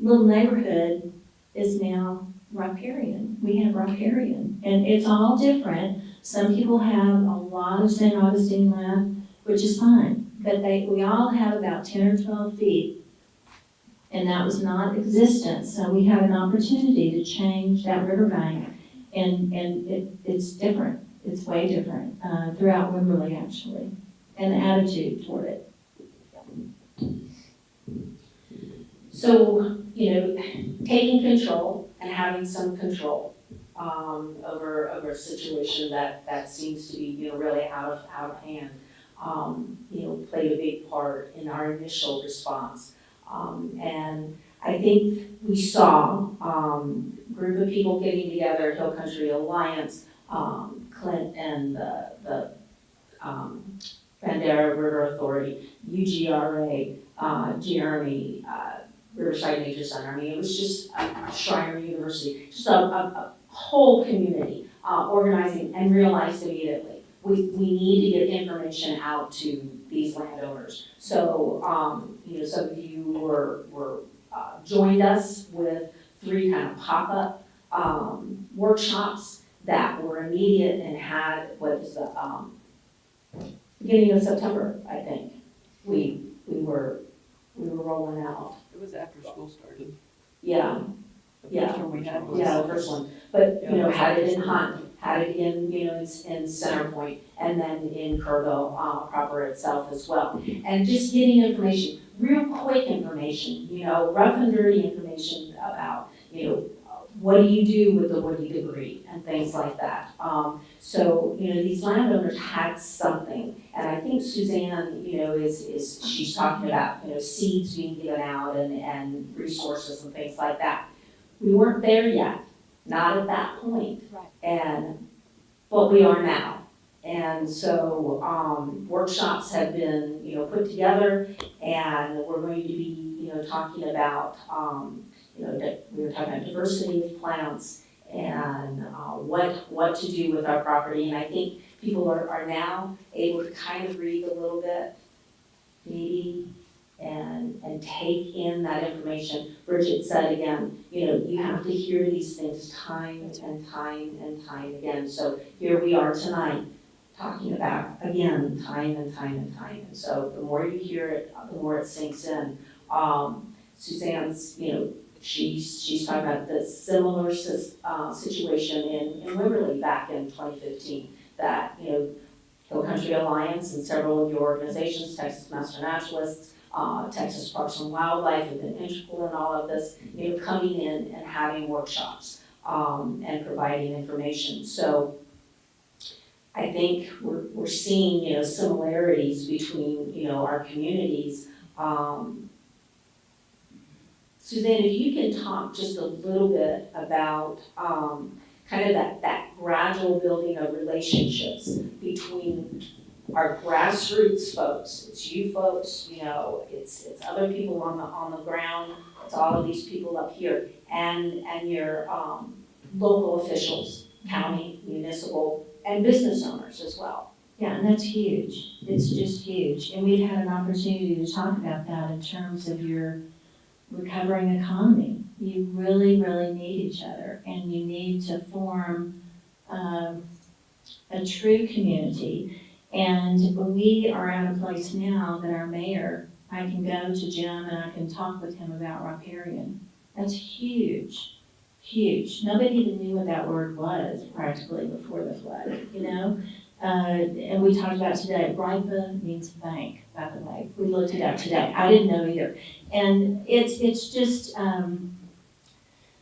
little neighborhood is now riparian. We have riparian, and it's all different. Some people have a lot of St. Augustine land, which is fine, but we all have about 10 or 12 feet, and that was not existent. So we have an opportunity to change that riverbank, and it's different. It's way different throughout Wimberley, actually, and the attitude toward it. So, taking control and having some control over a situation that seems to be, really out of hand, played a big part in our initial response. And I think we saw a group of people getting together, Hill Country Alliance, Clint and the Bandera River Authority, UGRA, Jeremy, Riverside Nature Center. I mean, it was just Schreiner University, just a whole community organizing, and realized immediately we need to get information out to these landowners. So, some of you were joined us with 3 kind of pop-up workshops that were immediate and had what is the beginning of September, I think. We were rolling out. It was after school started. Yeah. The first one we had was. Yeah, the first one, but, Yeah. had it in Hunt, had it in, in Center Point, and then in Kerrville, proper itself as well. And just getting information, real quick information, rough and dirty information about, what do you do with the woody debris and things like that. So, these landowners had something, and I think Suzanne, she's talking about, seeds being given out and resources and things like that. We weren't there yet, not at that point. Right. But we are now. And so, workshops have been, put together, and we're going to be, talking about, we were talking about diversity of plants and what to do with our property. And I think people are now able to kind of read a little bit, maybe, and take in that information. Bridget said again, you have to hear these things time and time and time again. So here we are tonight talking about, again, time and time and time. And so the more you hear it, the more it sinks in. Suzanne's, she's talking about the similar situation in Wimberley back in 2015, that, Hill Country Alliance and several of your organizations, Texas Master Naturalists, Texas Parks and Wildlife have been integral in all of this, coming in and having workshops and providing information. So I think we're seeing, similarities between, our communities. Suzanne, if you can talk just a little bit about kind of that gradual building of relationships between our grassroots folks, it's you folks, it's other people on the ground, it's all of these people up here, and your local officials, county, municipal, and business owners as well. Yeah, and that's huge. It's just huge. And we've had an opportunity to talk about that in terms of your recovering economy. You really, really need each other, and you need to form a true community. And we are at a place now that our mayor, I can go to Jim and I can talk with him about riparian. That's huge, huge. Nobody even knew what that word was practically before the flood, you know? And we talked about today, ripa means bank, by the way. We looked it up today. I didn't know either. And it's just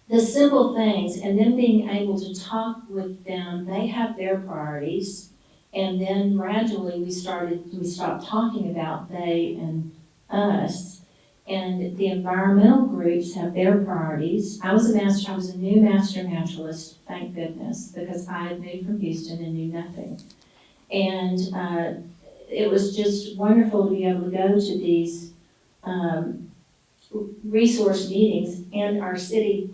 the simple things, and then being able to talk with them. They have their priorities, and then gradually we stopped talking about they and us, and the environmental groups have their priorities. I was a new master naturalist, thank goodness, because I had moved from Houston and knew nothing. And it was just wonderful to be able to go to these resource meetings, and our city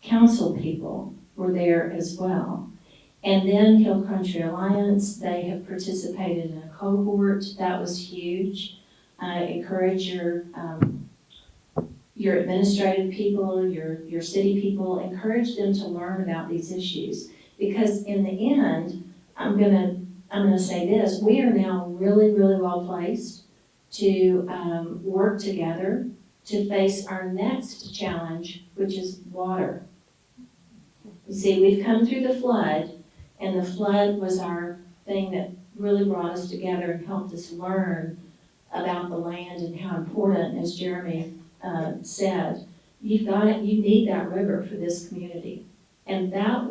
council people were there as well. And then Hill Country Alliance, they have participated in a cohort. That was huge. Encourage your administrative people, your city people, encourage them to learn about these issues. Because in the end, I'm gonna say this, we are now really, really well placed to work together to face our next challenge, which is water. You see, we've come through the flood, and the flood was our thing that really brought us together and helped us learn about the land and how important, as Jeremy said, you need that river for this community. And that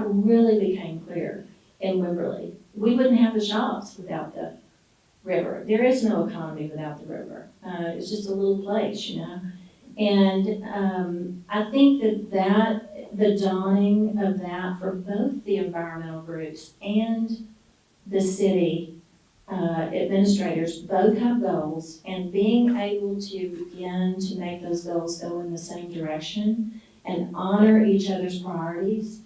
really became clear in Wimberley. We wouldn't have the shops without the river. There is no economy without the river. It's just a little place, you know. And I think that the dawning of that for both the environmental groups and the city administrators both have goals, and being able to begin to make those goals go in the same direction and honor each other's priorities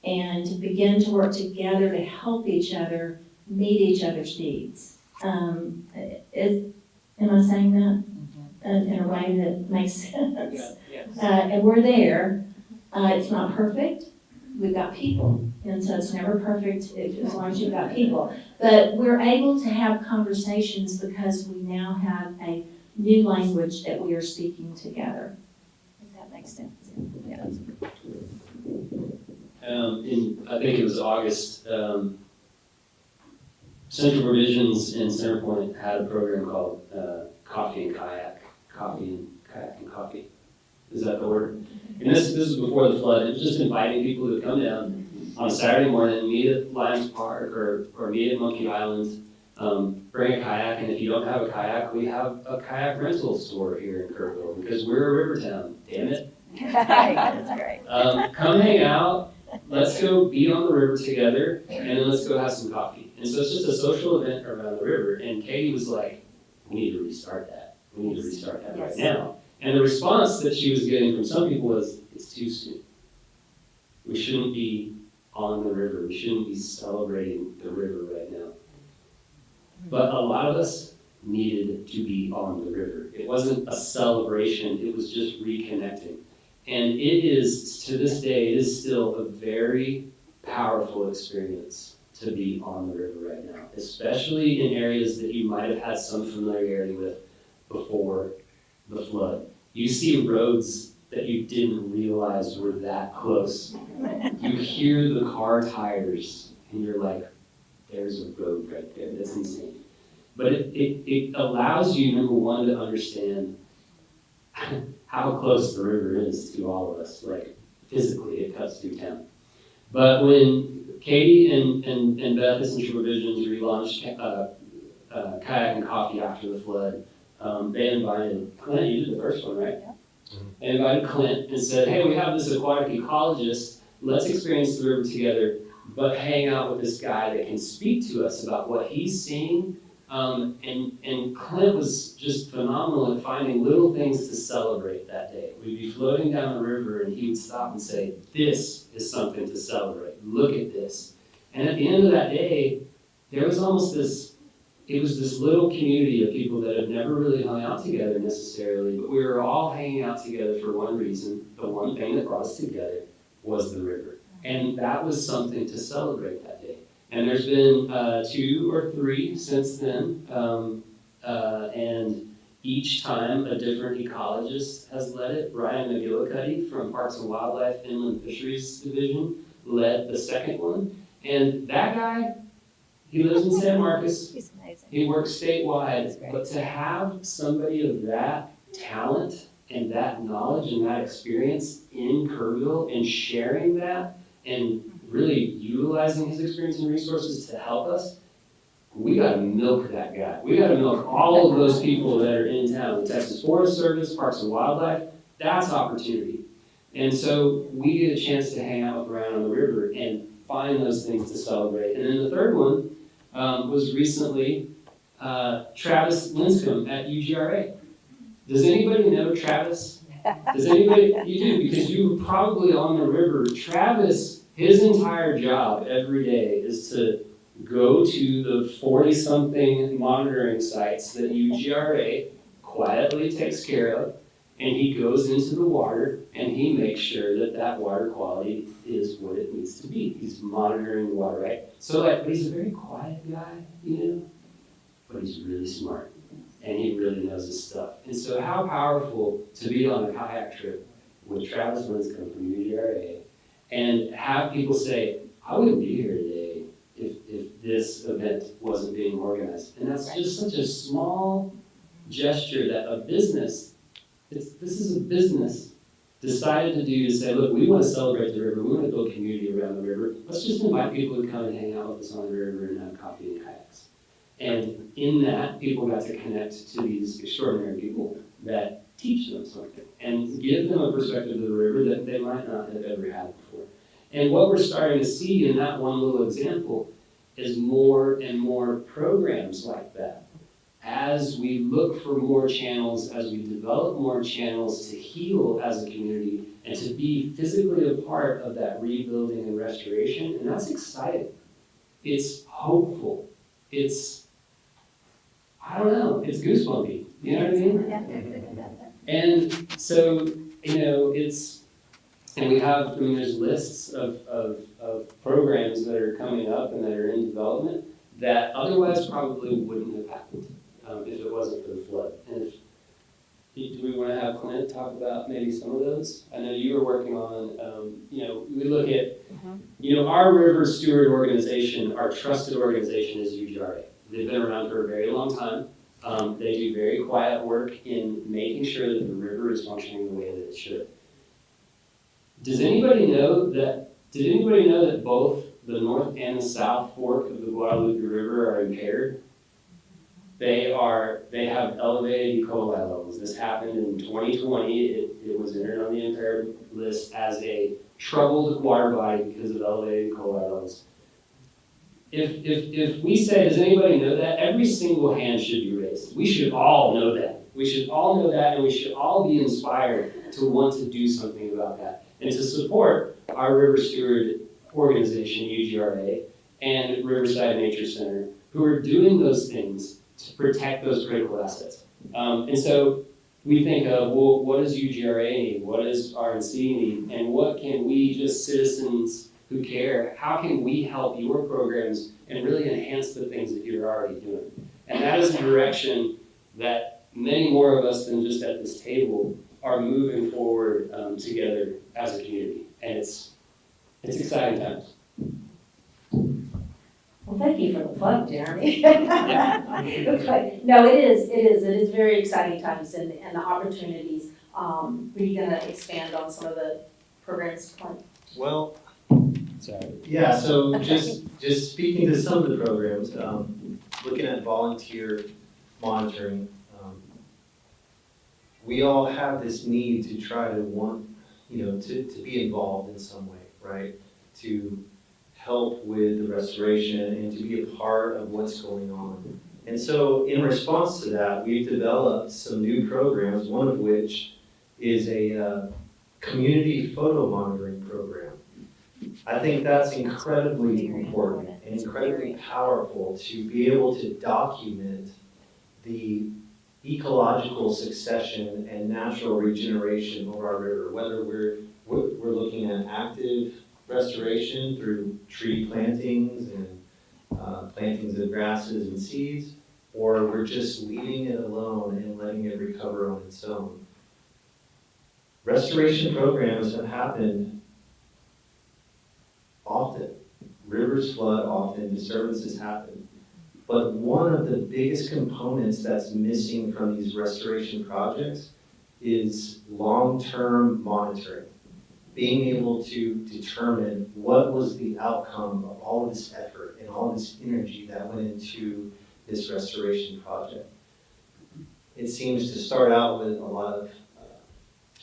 and to begin to work together to help each other meet each other's needs. Am I saying that in a way that makes sense? And we're there. It's not perfect. We've got people, and so it's never perfect as long as you've got people. But we're able to have conversations because we now have a new language that we are speaking together. If that makes sense. Yeah. I think it was August, Central Provisions in Centerpoint had a program called Coffee and Kayak. Coffee and Kayak and Coffee. Is that the word? And this was before the flood. It was just inviting people to come down on a Saturday morning and meet at Lions Park or meet at Monkey Island. Bring a kayak, and if you don't have a kayak, we have a kayak rental store here in Kerrville because we're a river town. Damn it. That's great. Come hang out. Let's go be on the river together, and then let's go have some coffee. And so it's just a social event around the river. And Katie was like, we need to restart that. We need to restart that right now. And the response that she was getting from some people was, it's too soon. We shouldn't be on the river. We shouldn't be celebrating the river right now. But a lot of us needed to be on the river. It wasn't a celebration. It was just reconnecting. And it is, to this day, it is still a very powerful experience to be on the river right now, especially in areas that you might have had some familiarity with before the flood. You see roads that you didn't realize were that close. You hear the car tires, and you're like, there's a road right there. That's insane. But it allows you, number one, to understand how close the river is to all of us. Like, physically, it cuts through town. But when Katie and Beth at Central Provisions relaunched Kayak and Coffee after the flood, they invited Clint. You did the first one, right? Yeah. They invited Clint and said, hey, we have this aquatic ecologist. Let's experience the river together, but hang out with this guy that can speak to us about what he's seeing. And Clint was just phenomenal at finding little things to celebrate that day. We'd be floating down the river, and he would stop and say, this is something to celebrate. Look at this. And at the end of that day, there was almost this, it was this little community of people that had never really hung out together necessarily, but we were all hanging out together for one reason. The one thing that brought us together was the river. And that was something to celebrate that day. And there's been 2 or 3 since then, and each time a different ecologist has led it. Ryan McGillicuddy from Parks and Wildlife Inland Fisheries Division led the second one. And that guy, he lives in San Marcos. He's amazing. He works statewide, That's great. but to have somebody of that talent and that knowledge and that experience in Kerrville and sharing that and really utilizing his experience and resources to help us, we gotta milk that guy. We gotta milk all of those people that are in town. The Texas Forest Service, Parks and Wildlife, that's opportunity. And so we get a chance to hang out around on the river and find those things to celebrate. And then the third one was recently Travis Linscomb at UGRA. Does anybody know Travis? Does anybody? You do, because you were probably on the river. Travis, his entire job every day is to go to the 40-something monitoring sites that UGRA quietly takes care of, and he goes into the water and he makes sure that that water quality is what it needs to be. He's monitoring the water, right? So like, he's a very quiet guy, you know, but he's really smart and he really knows his stuff. And so how powerful to be on a kayak trip with Travis Linscomb from UGRA and have people say, I wouldn't be here today if this event wasn't being organized. And that's just such a small gesture that a business, this is a business, decided to do, to say, look, we want to celebrate the river, we want to build community around the river, let's just invite people to come and hang out with us on the river and have coffee and kayaks. And in that, people got to connect to these extraordinary people that teach them something and give them a perspective of the river that they might not have ever had before. And what we're starting to see in that one little example is more and more programs like that. As we look for more channels, as we develop more channels to heal as a community and to be physically a part of that rebuilding and restoration, and that's exciting. It's hopeful. It's, I don't know, it's goosebumpy. You know what I mean? And so, you know, and we have, I mean, there's lists of programs that are coming up and that are in development that otherwise probably wouldn't have happened if it wasn't for the flood. And do we want to have Clint talk about maybe some of those? I know you were working on, you know, we look at, you know, our river steward organization, our trusted organization is UGRA. They've been around for a very long time. They do very quiet work in making sure that the river is functioning the way that it should. Did anybody know that both the north and the south fork of the Guadalupe River are impaired? They have elevated E. coli levels. This happened in 2020. It was entered on the impaired list as a troubled water body because of elevated E. coli levels. If we say, does anybody know that? Every single hand should be raised. We should all know that. We should all know that, and we should all be inspired to want to do something about that and to support our River Steward organization, UGRA, and Riverside Nature Center, who are doing those things to protect those critical assets. And so we think of, well, what does UGRA need? What does RNC need? And what can we, just citizens who care, how can we help your programs and really enhance the things that you're already doing? And that is a direction that many more of us than just at this table are moving forward together as a community. And it's exciting times. Well, thank you for the plug, Jeremy. No, it is very exciting times and the opportunities. Were you gonna expand on some of the programs? Well, Sorry. yeah, so just speaking to some of the programs, looking at volunteer monitoring, we all have this need to try to want, you know, to be involved in some way, right? To help with the restoration and to be a part of what's going on. And so in response to that, we've developed some new programs, one of which is a community photo monitoring program. I think that's incredibly important and incredibly powerful to be able to document the ecological succession and natural regeneration of our river, whether we're looking at active restoration through tree plantings and plantings of grasses and seeds, or we're just leaving it alone and letting it recover on its own. Restoration programs have happened often. Rivers flood often, disturbances happen. But one of the biggest components that's missing from these restoration projects is long-term monitoring. Being able to determine what was the outcome of all of this effort and all this energy that went into this restoration project. It seems to start out with a lot of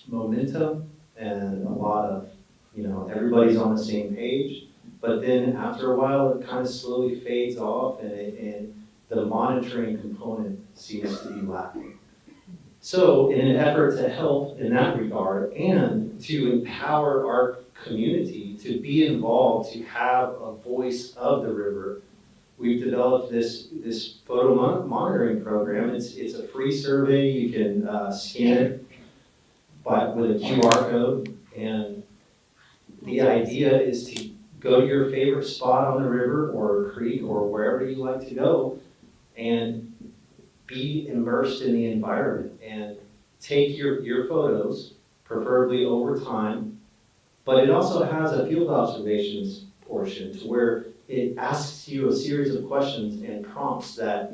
momentum and a lot of, everybody's on the same page. But then after a while, it kind of slowly fades off and the monitoring component seems to be lacking. So in an effort to help in that regard and to empower our community to be involved, to have a voice of the river, we've developed this photo monitoring program. It's a free survey. You can scan it with a QR code. And the idea is to go to your favorite spot on the river or creek or wherever you like to go and be immersed in the environment and take your photos, preferably over time. But it also has a field observations portion to where it asks you a series of questions and prompts that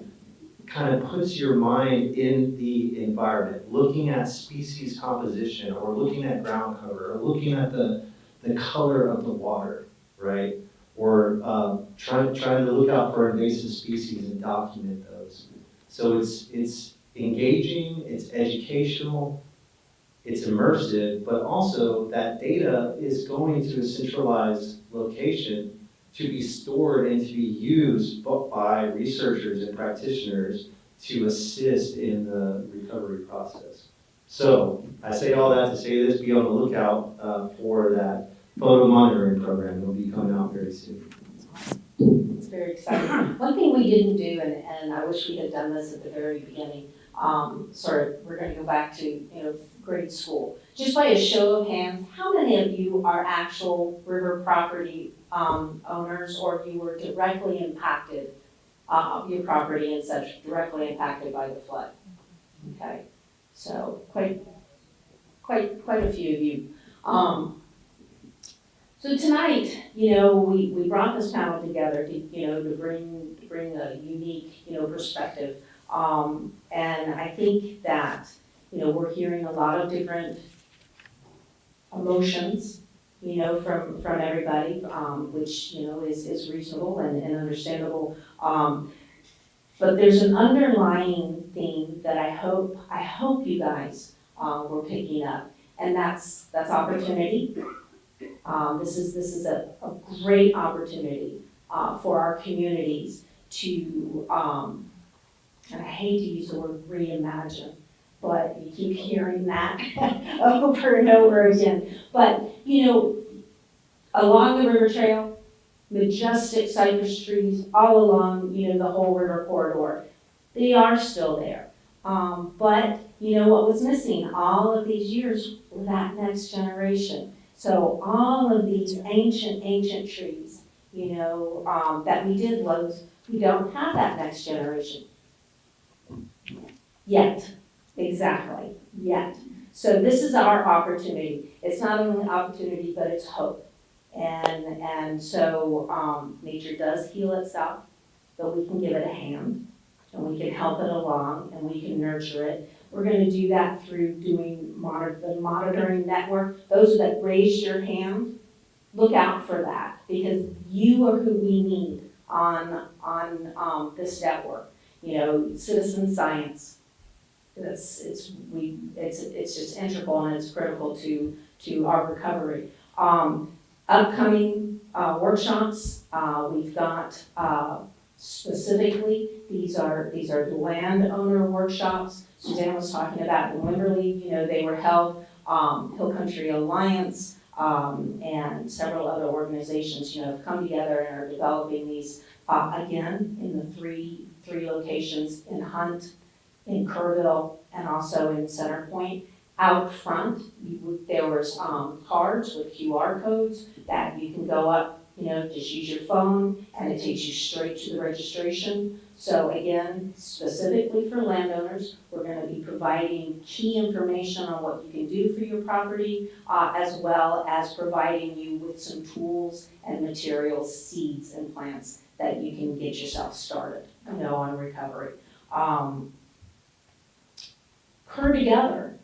kind of puts your mind in the environment, looking at species composition or looking at ground cover or looking at the color of the water, right? Or trying to look out for invasive species and document those. So it's engaging, it's educational, it's immersive, but also that data is going to a centralized location to be stored and to be used by researchers and practitioners to assist in the recovery process. So I say all that to say this, be on the lookout for that photo monitoring program. It'll be coming out very soon. It's very exciting. One thing we didn't do, and I wish we had done this at the very beginning, we're gonna go back to, grade school. Just by a show of hands, how many of you are actual river property owners, or if you were directly impacted, your property and such, directly impacted by the flood? Okay, so quite a few of you. So tonight, we brought this panel together to bring a unique, perspective. And I think that, we're hearing a lot of different emotions, from everybody, which, is reasonable and understandable. But there's an underlying theme that I hope you guys were picking up, and that's opportunity. This is a great opportunity for our communities to, and I hate to use the word reimagine, but you keep hearing that over and over again. But, along the river trail, majestic cypress trees all along, the whole river corridor, they are still there. But, what was missing all of these years was that next generation. So all of these ancient trees, that we did lose, we don't have that next generation. Yet, exactly, yet. So this is our opportunity. It's not only an opportunity, but it's hope. And so nature does heal itself, but we can give it a hand, and we can help it along, and we can nurture it. We're going to do that through doing the monitoring network. Those that raised your hand, look out for that, because you are who we need on this network. Citizen science. It's just integral and it's critical to our recovery. Upcoming workshops, we've got specifically, these are the landowner workshops. Suzanne was talking about in Wimberley, they were held. Hill Country Alliance and several other organizations, have come together and are developing these, again, in the three locations in Hunt, in Kerrville, and also in Center Point. Out front, there was cards with QR codes that you can go up, just use your phone, and it takes you straight to the registration. So again, specifically for landowners, we're going to be providing key information on what you can do for your property, as well as providing you with some tools and materials, seeds and plants that you can get yourself started, on recovery. Together,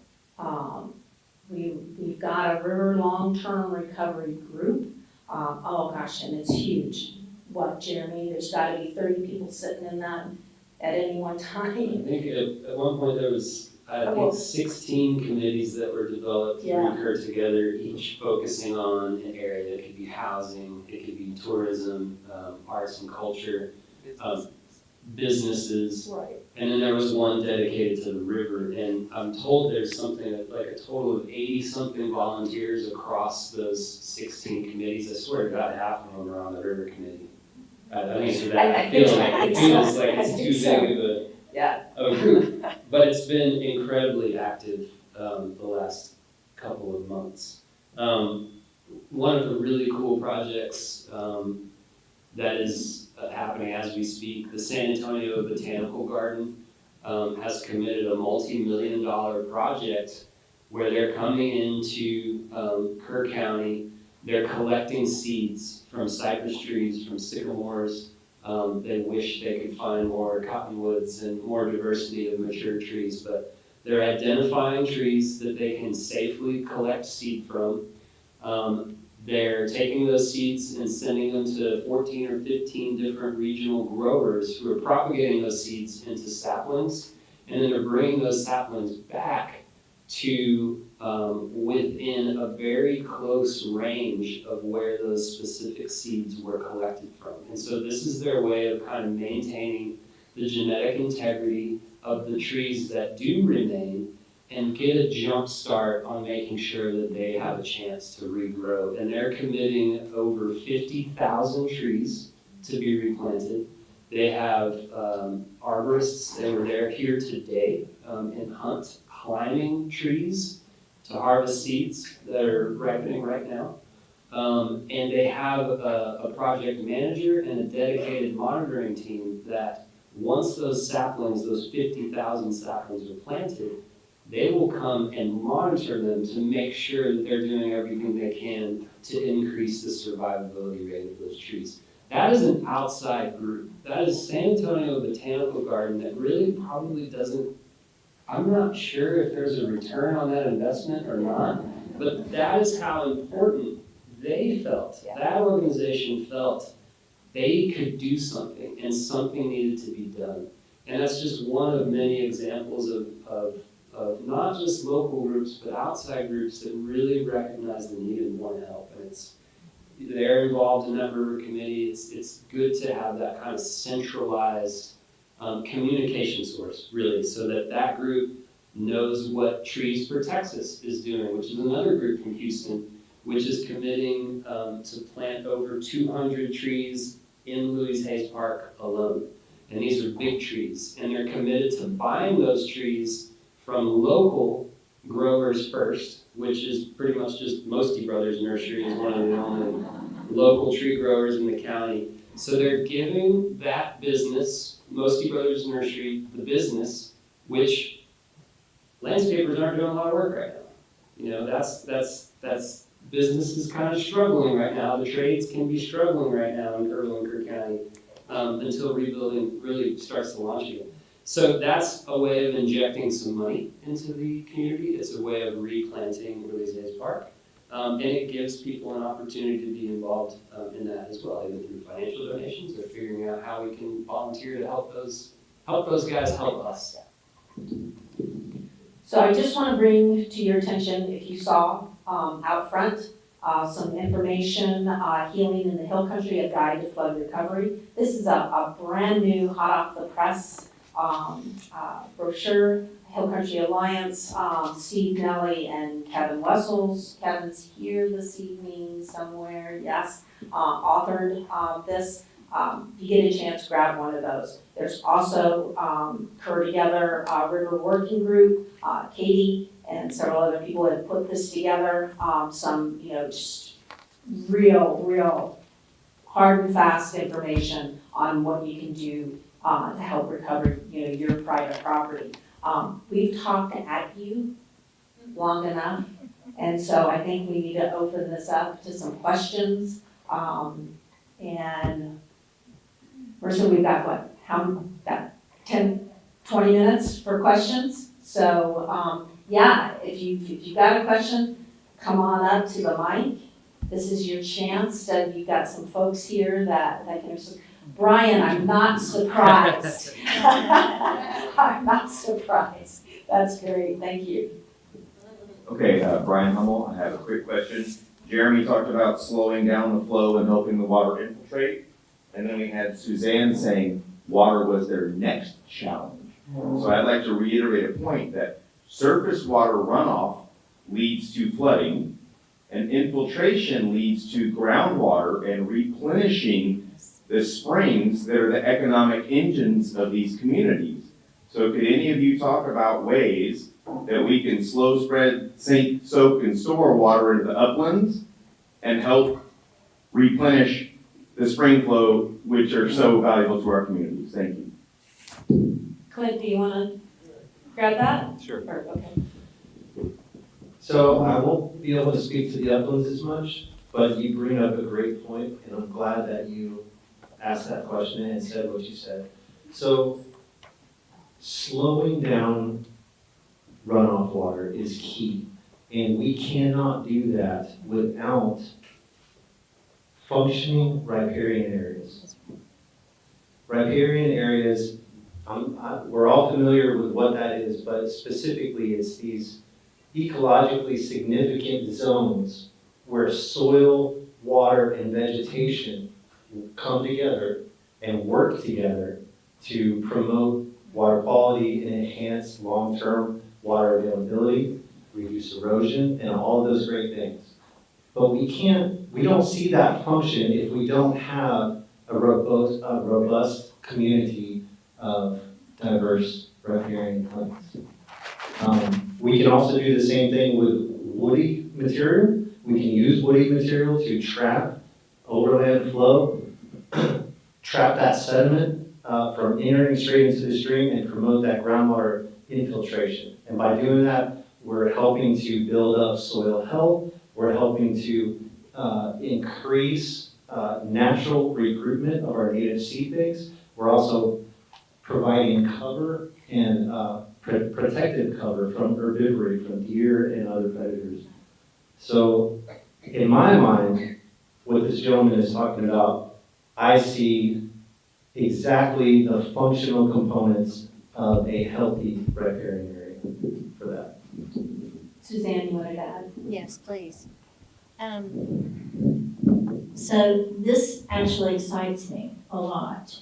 we've got a river long-term recovery group. Oh gosh, and it's huge. What, Jeremy, there's gotta be 30 people sitting in that at any one time. I think at one point there was, I think 16 committees that were developed to Yeah. recur together, each focusing on an area. It could be housing, it could be tourism, arts and culture, businesses. Right. And then there was one dedicated to the river, and I'm told there's something like a total of 80-something volunteers across those 16 committees. I swear to God, half of them are on the river committee. I think so. I think so. It feels like I it's think too so. big of a group, but it's been incredibly active the last couple of months. One of the really cool projects that is happening as we speak, the San Antonio Botanical Garden has committed a multi-million-dollar project where they're coming into Kerr County. They're collecting seeds from cypress trees, from sycamores. They wish they could find more cottonwoods and more diversity of mature trees, but they're identifying trees that they can safely collect seed from. They're taking those seeds and sending them to 14 or 15 different regional growers who are propagating those seeds into saplings, and then they're bringing those saplings back to within a very close range of where those specific seeds were collected from. And so this is their way of kind of maintaining the genetic integrity of the trees that do remain and get a jump start on making sure that they have a chance to regrow. And they're committing over 50,000 trees to be replanted. They have arborists, they were here today in Hunt, climbing trees to harvest seeds that are ripening right now. And they have a project manager and a dedicated monitoring team that once those saplings, those 50,000 saplings are planted, they will come and monitor them to make sure that they're doing everything they can to increase the survivability rate of those trees. That is an outside group. That is San Antonio Botanical Garden that really probably doesn't, I'm not sure if there's a return on that investment or not, but that is how important they felt. Yeah. That organization felt they could do something and something needed to be done. And that's just one of many examples of not just local groups, but outside groups that really recognize the need and want to help. And they're involved in that river committee. It's good to have that kind of centralized communication source, really, so that group knows what Trees for Texas is doing, which is another group from Houston, which is committing to plant over 200 trees in Louise Hayes Park alone. And these are big trees, and they're committed to buying those trees from local growers first, which is pretty much just Mosty Brothers Nursery is one of the only local tree growers in the county. So they're giving that business, Mosty Brothers Nursery, the business, which landscapers aren't doing a lot of work right now. That's business is kind of struggling right now. The trades can be struggling right now in Kerrville and Kerr County until rebuilding really starts to launch again. So that's a way of injecting some money into the community. It's a way of replanting Louise Hayes Park. And it gives people an opportunity to be involved in that as well, either through financial donations or figuring out how we can volunteer to help those guys help us. So I just want to bring to your attention, if you saw out front, some information, Healing in the Hill Country, a guide to flood recovery. This is a brand new, hot off the press brochure. Hill Country Alliance, Steve Nelly and Kevin Wessels. Kevin's here this evening somewhere, yes, authored this. You get a chance, grab one of those. There's also Kerr Together River Working Group, Katie and several other people have put this together. Some, just real hard and fast information on what you can do to help recover, your private property. We've talked at you long enough, and so I think we need to open this up to some questions. And Marissa, we've got got 10, 20 minutes for questions. So, if you've got a question, come on up to the mic. This is your chance. You've got some folks here that can. Brian, I'm not surprised. I'm not surprised. That's great. Thank you. Okay, Brian Hummel, I have a quick question. Jeremy talked about slowing down the flow and helping the water infiltrate. And then we had Suzanne saying water was their next challenge. So I'd like to reiterate a point that surface water runoff leads to flooding, and infiltration leads to groundwater and replenishing the springs that are the economic engines of these communities. So could any of you talk about ways that we can slow spread, sink, soak, and store water into the uplands and help replenish the spring flow, which are so valuable to our communities? Thank you. Clint, do you want to grab that? Sure. Okay. So I won't be able to speak to the uplands as much, but you bring up a great point, and I'm glad that you asked that question and said what you said. So slowing down runoff water is key, and we cannot do that without functioning riparian areas. Riparian areas, we're all familiar with what that is, but specifically it's these ecologically significant zones where soil, water, and vegetation come together and work together to promote water quality and enhance long-term water availability, reduce erosion, and all of those great things. But we don't see that function if we don't have a robust community of diverse riparian plants. We can also do the same thing with woody material. We can use woody material to trap overland flow, trap that sediment from entering straight into the stream and promote that groundwater infiltration. And by doing that, we're helping to build up soil health. We're helping to increase natural recruitment of our native seed banks. We're also providing cover and protective cover from herbivory, from deer and other predators. So in my mind, what this gentleman is talking about, I see exactly the functional components of a healthy riparian area for that. Suzanne, you wanted to add? Yes, please. So this actually excites me a lot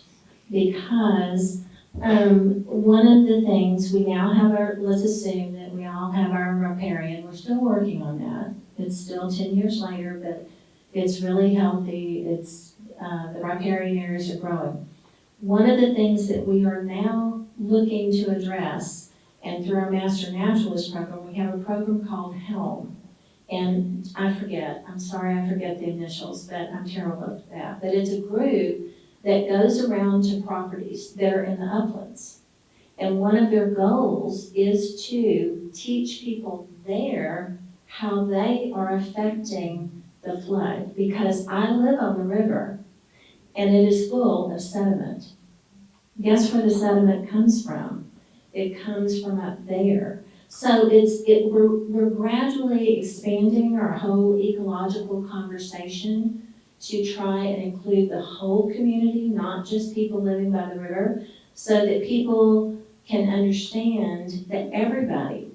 because one of the things we now have let's assume that we all have our riparian. We're still working on that. It's still 10 years later, but it's really healthy. It's the riparian areas are growing. One of the things that we are now looking to address, and through our Master Naturalist program, we have a program called HELM. And I'm sorry, I forget the initials, but I'm terrible at that. But it's a group that goes around to properties that are in the uplands. And one of their goals is to teach people there how they are affecting the flood. Because I live on the river, and it is full of sediment. Guess where the sediment comes from? It comes from up there. So we're gradually expanding our whole ecological conversation to try and include the whole community, not just people living by the river, so that people can understand that everybody,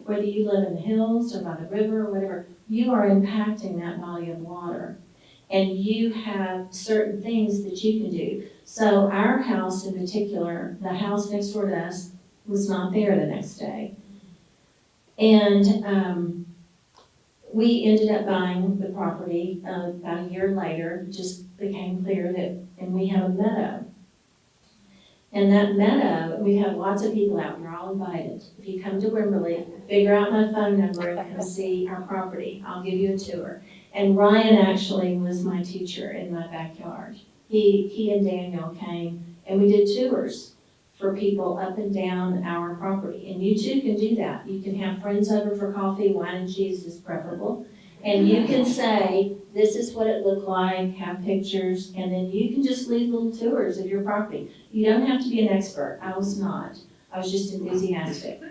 whether you live in the hills or by the river or whatever, you are impacting that body of water. And you have certain things that you can do. So our house in particular, the house next door to us, was not there the next day. And we ended up buying the property about a year later. It just became clear that, and we have a meadow. And that meadow, we have lots of people out, you're all invited. If you come to Wimberley, figure out my phone number and come see our property. I'll give you a tour. And Ryan actually was my teacher in my backyard. He and Daniel came and we did tours for people up and down our property. And you too can do that. You can have friends over for coffee, wine and cheese is preferable. And you can say, this is what it looked like, have pictures, and then you can just leave little tours of your property. You don't have to be an expert. I was not. I was just enthusiastic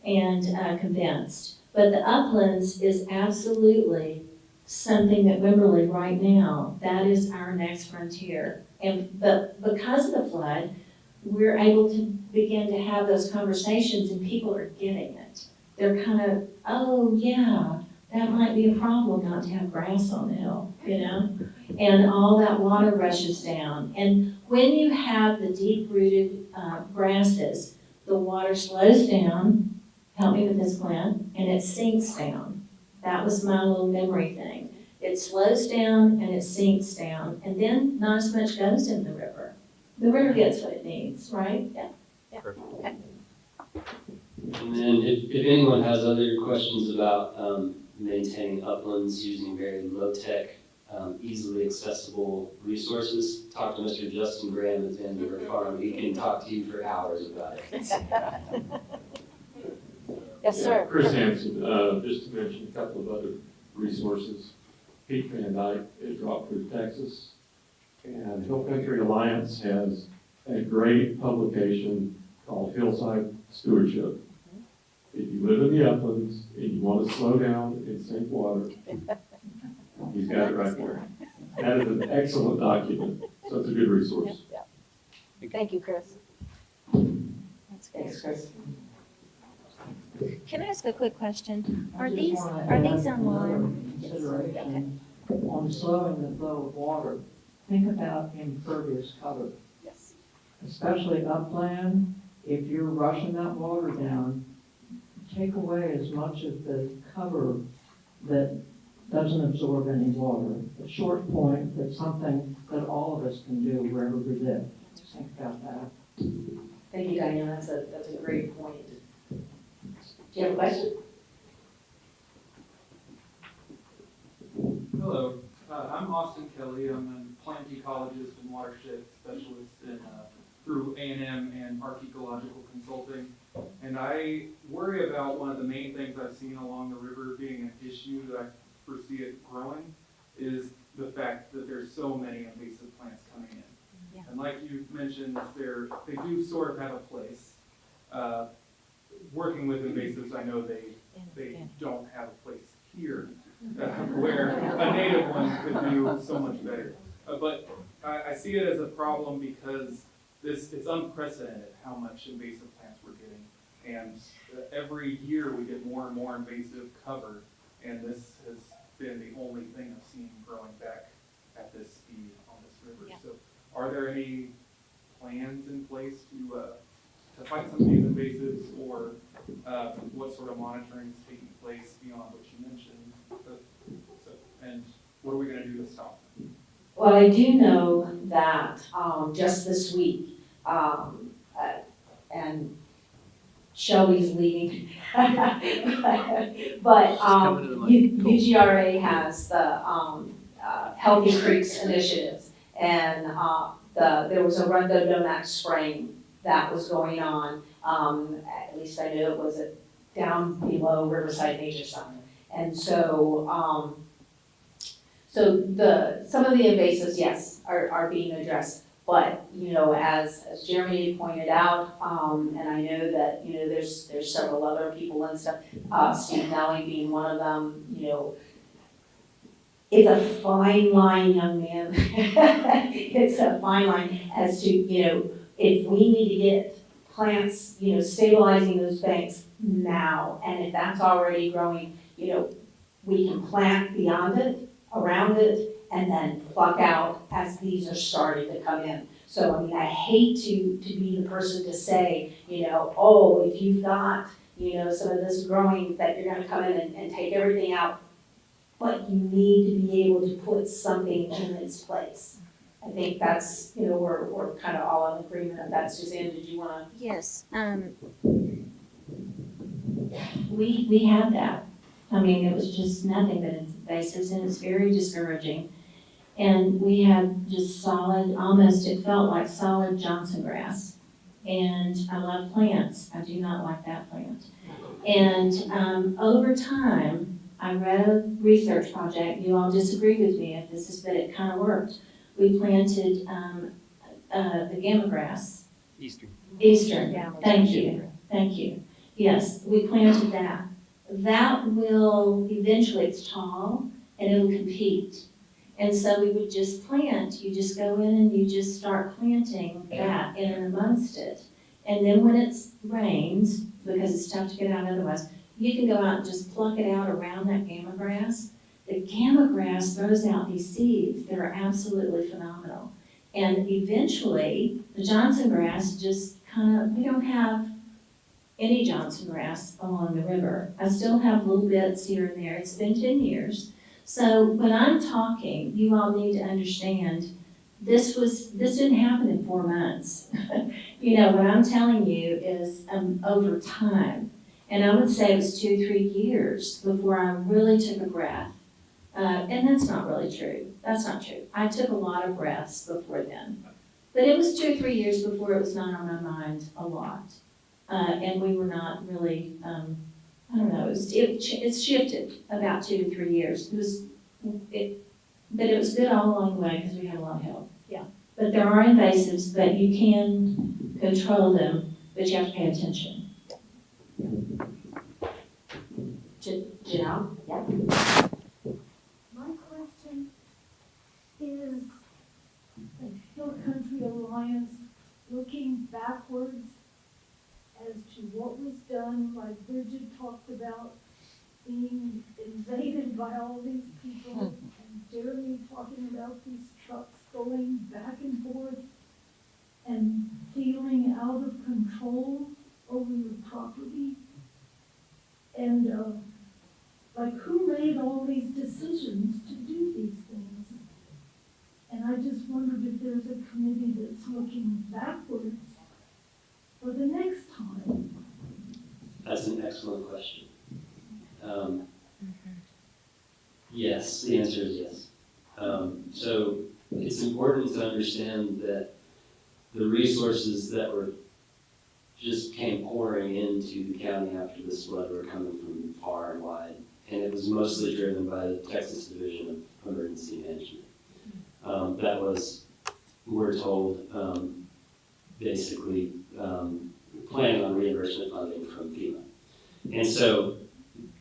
and convinced. But the uplands is absolutely something that Wimberley right now, that is our next frontier. But because of the flood, we're able to begin to have those conversations and people are getting it. They're kind of, oh yeah, that might be a problem not to have grass on the hill, you know? And all that water rushes down. And when you have the deep-rooted grasses, the water slows down, help me with this, Clint, and it sinks down. That was my little memory thing. It slows down and it sinks down, and then not as much goes in the river. The river gets what it needs, right? Yeah. And then if anyone has other questions about maintaining uplands using very low-tech, easily accessible resources, talk to Mr. Justin Graham at Vanderbilt Farm. He can talk to you for hours about it. Yes, sir. Chris Hansen, just to mention a couple of other resources. Pete Van Dyke at Drop Proof Texas, and Hill Country Alliance has a great publication called Hillside Stewardship. If you live in the uplands and you want to slow down and sink water, he's got it right there. That is an excellent document, so it's a good resource. Thank you, Chris. That's good. Thanks, Chris. Can I ask a quick question? Are I just these wanna are add these online? another Consideration on slowing the flow of water. Think about impervious cover, Yes. especially upland. If you're rushing that water down, take away as much of the cover that doesn't absorb any water. A short point, that's something that all of us can do wherever we live. Think about that. Thank you, Diane, that's a great point. Do you have a question? Hello, I'm Austin Kelly. I'm a plant ecologist and watershed specialist through A&M and ecological consulting. And I worry about one of the main things I've seen along the river being an issue that I foresee it growing is the fact that there's so many invasive plants coming in. Yeah. And like you mentioned, they do sort of have a place. Working with invasives, I know they don't have a place here. Where a native one could do so much better. But I see it as a problem because it's unprecedented how much invasive plants we're getting. And every year we get more and more invasive cover, and this has been the only thing I've seen growing back at this speed on this river. Yeah. So are there any plans in place to fight some of these invasives, or what sort of monitoring is taking place beyond what you mentioned? And what are we going to do to stop them? Well, I do know that just this week, and Shelby's leaving, but UGRA has the Healthy Creeks initiatives, and there was a Run the Max spraying that was going on. At least I knew it was down below Riverside Nature Center, and so. Some of the invasives, yes, are being addressed, but, as Jeremy pointed out, and I know that, there's several other people and stuff, Steve Nelly being one of them, it's a fine line, young man. It's a fine line as to, if we need to get plants, stabilizing those banks now, and if that's already growing, we can plant beyond it, around it, and then pluck out as these are starting to come in. So, I mean, I hate to be the person to say, oh, if you've got, some of this growing, that you're gonna come in and take everything out. But you need to be able to put something in its place. I think that's, we're kind of all in agreement on that. Suzanne, did you wanna? Yes, We had that. I mean, it was just nothing but invasives, and it's very discouraging. And we had just solid, almost, it felt like solid Johnson grass. And I love plants. I do not like that plant. And over time, I read a research project. You all disagree with me if this is, but it kind of worked. We planted the gamma grass. Eastern. Yeah. Thank you. Yes, we planted that. That will, eventually it's tall and it'll compete. And so we would just plant, you just go in and you just start planting that in and amongst it. And then when it rains, because it's tough to get out otherwise, you can go out and just pluck it out around that gamma grass. The gamma grass throws out these seeds that are absolutely phenomenal. And eventually, the Johnson grass just we don't have any Johnson grass along the river. I still have little bits here and there. It's been 10 years. So when I'm talking, you all need to understand, this didn't happen in 4 months. What I'm telling you is over time. And I would say it was 2-3 years before I really took a breath. And that's not really true. That's not true. I took a lot of breaths before then. But it was 2 or 3 years before it was not on my mind a lot. And we were not really, I don't know, it's shifted about 2 to 3 years. But it was good all along the way because we had a lot of help. Yeah. But there are invasives, but you can control them, but you have to pay attention. Janelle? Yeah. My question is, the Hill Country Alliance looking backwards as to what was done, like Bridget talked about, being invaded by all these people, and Jeremy talking about these trucks going back and forth and feeling out of control over your property. And who made all these decisions to do these things? And I just wondered if there's a committee that's looking backwards for the next time. That's an excellent question. Yes, the answer is yes. So it's important to understand that the resources that just came pouring into the county after this flood were coming from far and wide. And it was mostly driven by the Texas Division of Emergency Management. That was, we're told, basically planning on reimbursement funding from FEMA. And so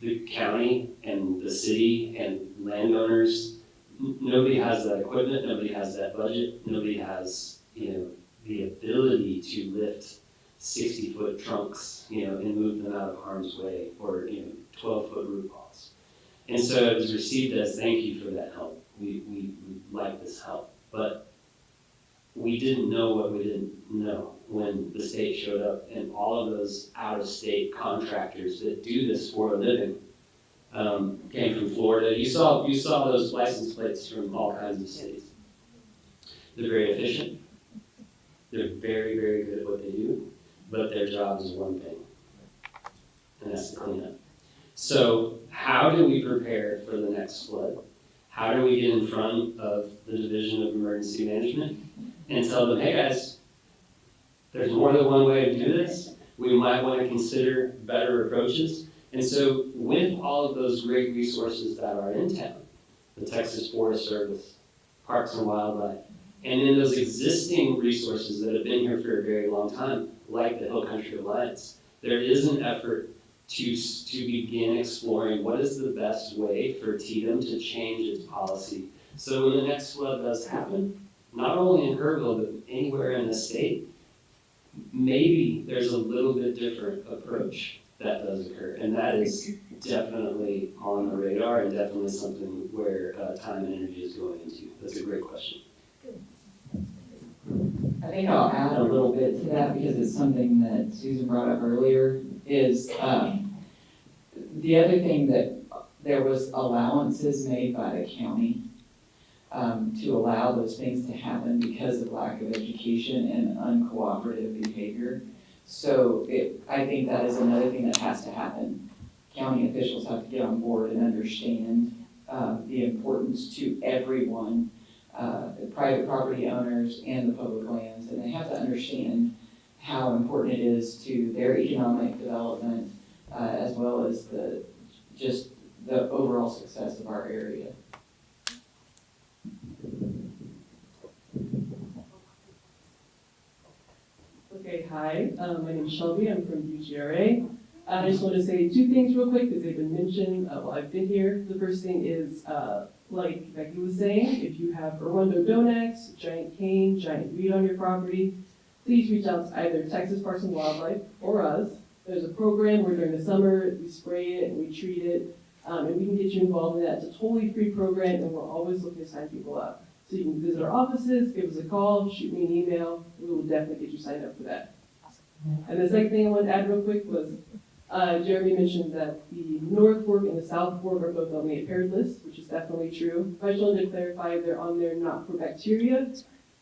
the county and the city and landowners, nobody has that equipment, nobody has that budget, nobody has, the ability to lift 60-foot trunks, and move them out of harm's way, or 12-foot root balls. And so it was received as thank you for that help. We like this help, but we didn't know what we didn't know when the state showed up, and all of those out-of-state contractors that do this for a living came from Florida. You saw those license plates from all kinds of states. They're very efficient. They're very, very good at what they do, but their job is one thing, and that's to clean up. So how do we prepare for the next flood? How do we get in front of the Division of Emergency Management and tell them, hey guys, there's more than one way to do this. We might want to consider better approaches. And so with all of those great resources that are in town, the Texas Forest Service, Parks and Wildlife, and then those existing resources that have been here for a very long time, like the Hill Country Alliance, there is an effort to begin exploring what is the best way for TDM to change its policy. So when the next flood does happen, not only in Kerrville, but anywhere in the state, maybe there's a little bit different approach that does occur. And that is definitely on the radar and definitely something where time and energy is going into. That's a great question. Good. I think I'll add a little bit to that because it's something that Susan brought up earlier, is the other thing that there was allowances made by the county to allow those things to happen because of lack of education and uncooperative behavior. So I think that is another thing that has to happen. County officials have to get on board and understand the importance to everyone, the private property owners and the public lands, and they have to understand how important it is to their economic development as well as just the overall success of our area. Okay, hi, my name is Shelby, I'm from UGRA. I just want to say two things real quick because they've been mentioned while I've been here. The first thing is, like Becky was saying, if you have Arundodonax, giant cane, giant weed on your property, please reach out to either Texas Parks and Wildlife or us. There's a program where during the summer we spray it and we treat it, and we can get you involved in that. It's a totally free program, and we're always looking to sign people up. So you can visit our offices, give us a call, shoot me an email. We will definitely get you signed up for that. And the second thing I wanted to add real quick was, Jeremy mentioned that the North Fork and the South Fork are both on the impaired list, which is definitely true. I just wanted to clarify they're on there not for bacteria,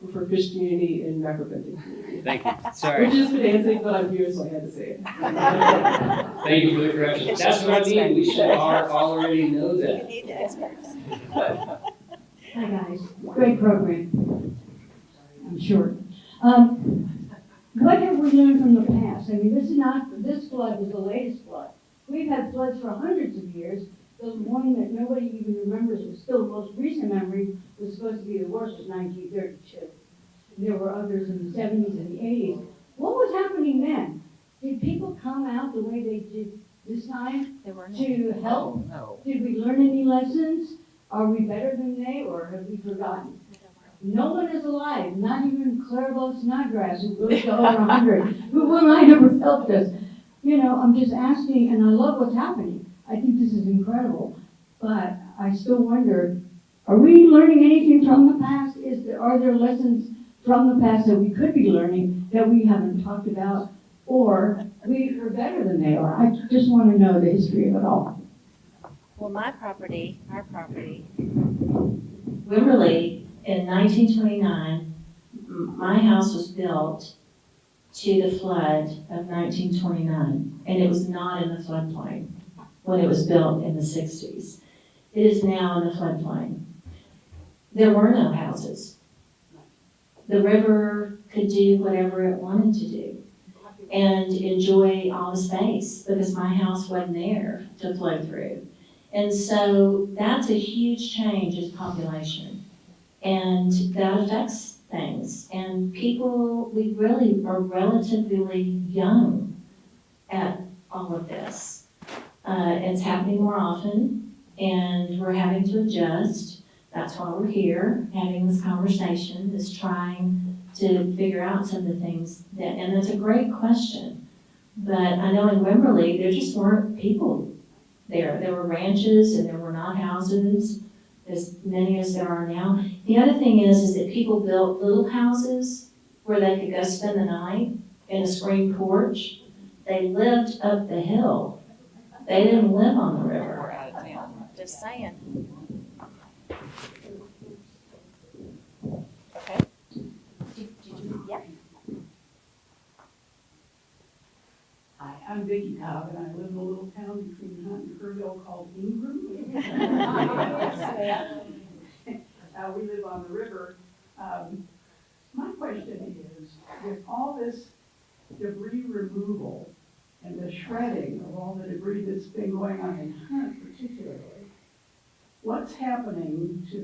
but for fish community and macrobenthid community. Thank you. Sorry. Which is pedantic, but I'm here, so I had to say it. Thank you for the correction. That's what I mean. We should already know that. need the experts. Hi, guys. Great program. I'm short. What have we learned from the past? I mean, this flood was the latest flood. We've had floods for hundreds of years. The one that nobody even remembers, was still the most recent memory, was supposed to be the worst, was 1932. There were others in the 70s and the 80s. What was happening then? Did people come out the way they did this time to help? No. Did we learn any lessons? Are we better than they, or have we forgotten? No one is alive, not even Kerrville Snodgrass, who lived to over 100, who might have helped us. You know, I'm just asking, and I love what's happening. I think this is incredible, but I still wonder, are we learning anything from the past? Are there lessons from the past that we could be learning that we haven't talked about, or we are better than they are? I just want to know the history of it all. Well, our property, Wimberley, in 1929, my house was built to the flood of 1929, and it was not in the floodplain when it was built in the 60s. It is now in the floodplain. There were no houses. The river could do whatever it wanted to do and enjoy all the space because my house wasn't there to flow through. And so that's a huge change in population, and that affects things. And people, we really are relatively young at all of this. It's happening more often, and we're having to adjust. That's why we're here, having this conversation, is trying to figure out some of the things that, and it's a great question. But I know in Wimberley, there just weren't people there. There were ranches and there were not houses, as many as there are now. The other thing is that people built little houses where they could go spend the night in a screen porch. They lived up the hill. They didn't live on the river. We're out of town. Just saying. Okay. Yeah. Hi, I'm Becky Cobb, and I live in a little town between Hunt and Kerrville called Ingram. We live on the river. My question is, with all this debris removal and the shredding of all the debris that's been going on in Hunt particularly, what's happening to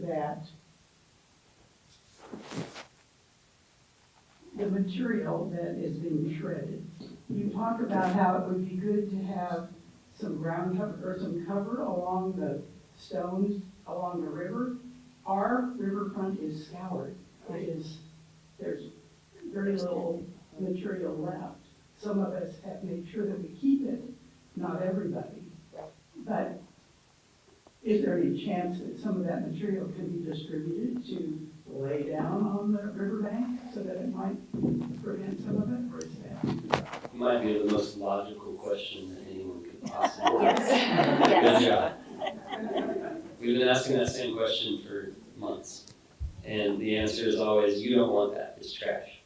the material that is being shredded? You talk about how it would be good to have some ground cover or some cover along the stones along the river. Our riverfront is scoured. There's very little material left. Some of us have made sure that we keep it, not everybody. But is there any chance that some of that material can be distributed to lay down on the riverbank so that it might prevent some of it, or is that? Might be the most logical question that anyone could possibly Yes. ask. Yes. Good job. We've been asking that same question for months. And the answer is always, you don't want that, it's trash.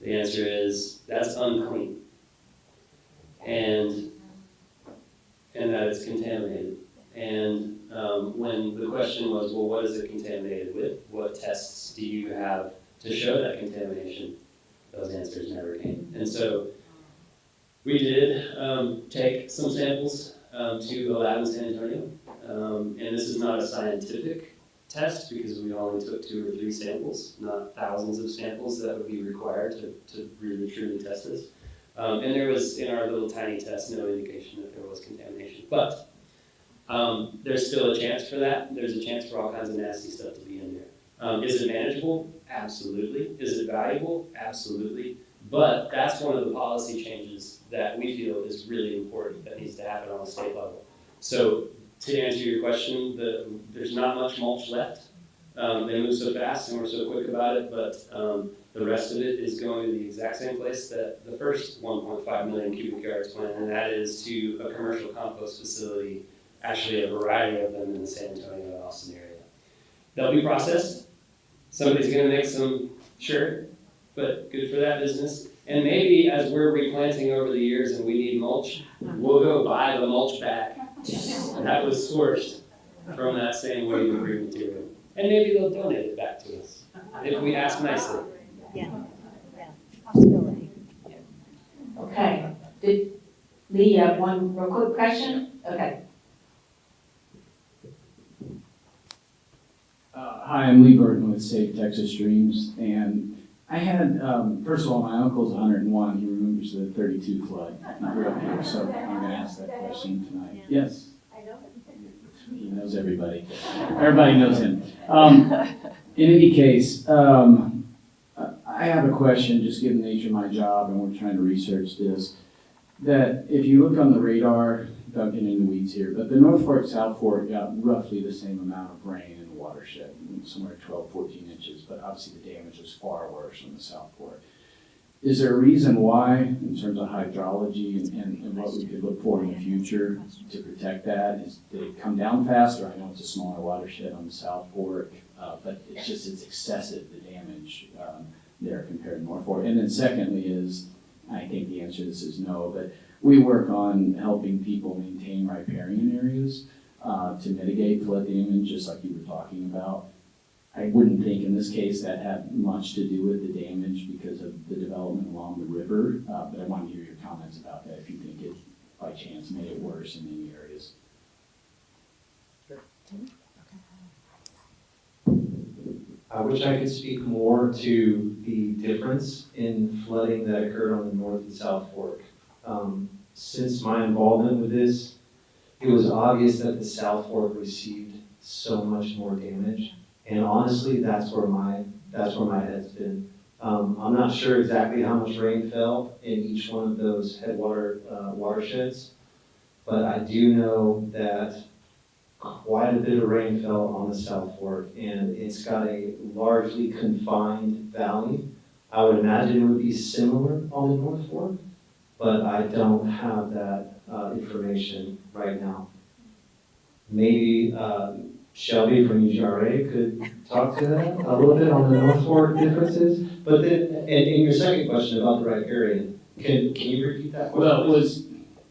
The answer is, that's unclean. And that it's contaminated. And when the question was, well, what is it contaminated with? What tests do you have to show that contamination? Those answers never came. And so we did take some samples to a lab in San Antonio. And this is not a scientific test because we only took 2 or 3 samples, not thousands of samples that would be required to really truly test this. And there was, in our little tiny test, no indication that there was contamination. But there's still a chance for that. There's a chance for all kinds of nasty stuff to be in there. Is it manageable? Absolutely. Is it valuable? Absolutely. But that's one of the policy changes that we feel is really important that needs to happen on a state level. So to answer your question, there's not much mulch left. They move so fast and we're so quick about it, but the rest of it is going to the exact same place that the first 1.5 million cubic yards went, and that is to a commercial compost facility, actually a variety of them in the San Antonio and Austin area. They'll be processed. Somebody's going to make some, sure, but good for that business. And maybe as we're replanting over the years and we need mulch, we'll go buy the mulch back that was sourced from that same wave of green material. And maybe they'll donate it back to us if we ask nicely. Yeah, possibility. Okay, did Lee have one real quick question? Okay. Hi, I'm Lee Burton with Save Texas Streams, and I had, first of all, my uncle's 101, he remembers the 32 flood. He grew up here, so I'm gonna ask that question tonight. Yes? I know. He knows everybody. Everybody knows him. In any case, I have a question, just given the nature of my job, and we're trying to research this, that if you look on the radar, without getting in the weeds here, but the North Fork, South Fork got roughly the same amount of rain in the watershed, somewhere 12, 14 inches, but obviously the damage was far worse on the South Fork. Is there a reason why, in terms of hydrology and what we could look for in the future to protect that? Did it come down faster? I know it's a smaller watershed on the South Fork, but it's excessive, the damage there compared to North Fork. And then secondly is, I think the answer to this is no, but we work on helping people maintain riparian areas to mitigate flood damage, just like you were talking about. I wouldn't think in this case that had much to do with the damage because of the development along the river, but I want to hear your comments about that if you think it, by chance, made it worse in any areas. I wish I could speak more to the difference in flooding that occurred on the North and South Fork. Since my involvement with this, it was obvious that the South Fork received so much more damage. And honestly, that's where my head's been. I'm not sure exactly how much rain fell in each one of those headwater watersheds, but I do know that quite a bit of rain fell on the South Fork, and it's got a largely confined valley. I would imagine it would be similar on the North Fork, but I don't have that information right now. Maybe Shelby from UGRA could talk to that a little bit on the North Fork differences. But then, and in your second question about the riparian, can you repeat that question? Well, it was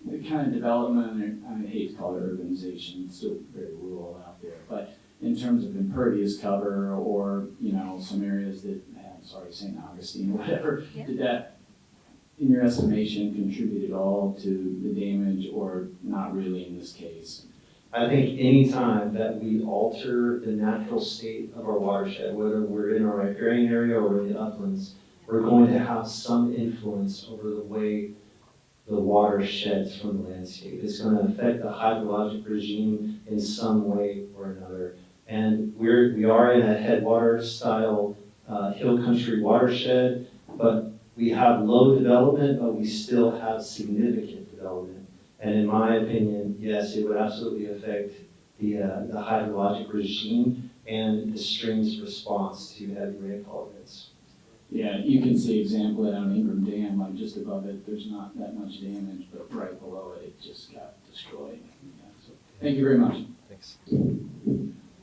the kind of development, I hate to call it urbanization, it's still very rural out there, but in terms of impervious cover or, some areas that have, St. Augustine or whatever, did that, in your estimation, contribute at all to the damage or not really in this case? I think any time that we alter the natural state of our watershed, whether we're in our riparian area or in the uplands, we're going to have some influence over the way the water sheds from the landscape. It's going to affect the hydrologic regime in some way or another. And we are in a headwater style hill country watershed, but we have low development, but we still have significant development. And in my opinion, yes, it would absolutely affect the hydrologic regime and the stream's response to heavy rainfall events. Yeah, you can see example on Ingram Dam, like just above it, there's not that much damage, but right below it, it just got destroyed. Yeah, so, thank you very much. Thanks.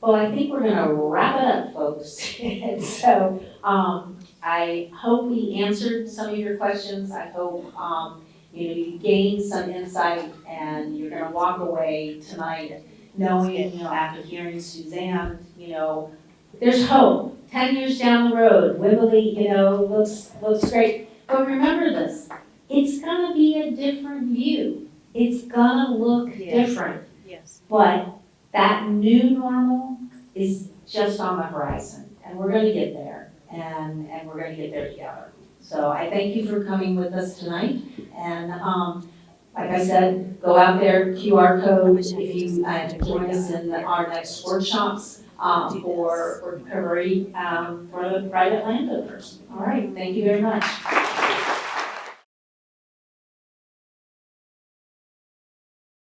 Well, I think we're gonna wrap it up, folks. And so, I hope we answered some of your questions. I hope, you gained some insight and you're gonna walk away tonight knowing, after hearing Suzanne, there's hope. 10 years down the road, Wimberley, looks great. But remember this, it's gonna be a different view. It's gonna look different. Yes. But that new normal is just on the horizon, and we're gonna get there, and we're gonna get there together. So I thank you for coming with us tonight, and like I said, go out there, QR code, if you join us in our next workshops for recovery for the private landowners. All right, thank you very much.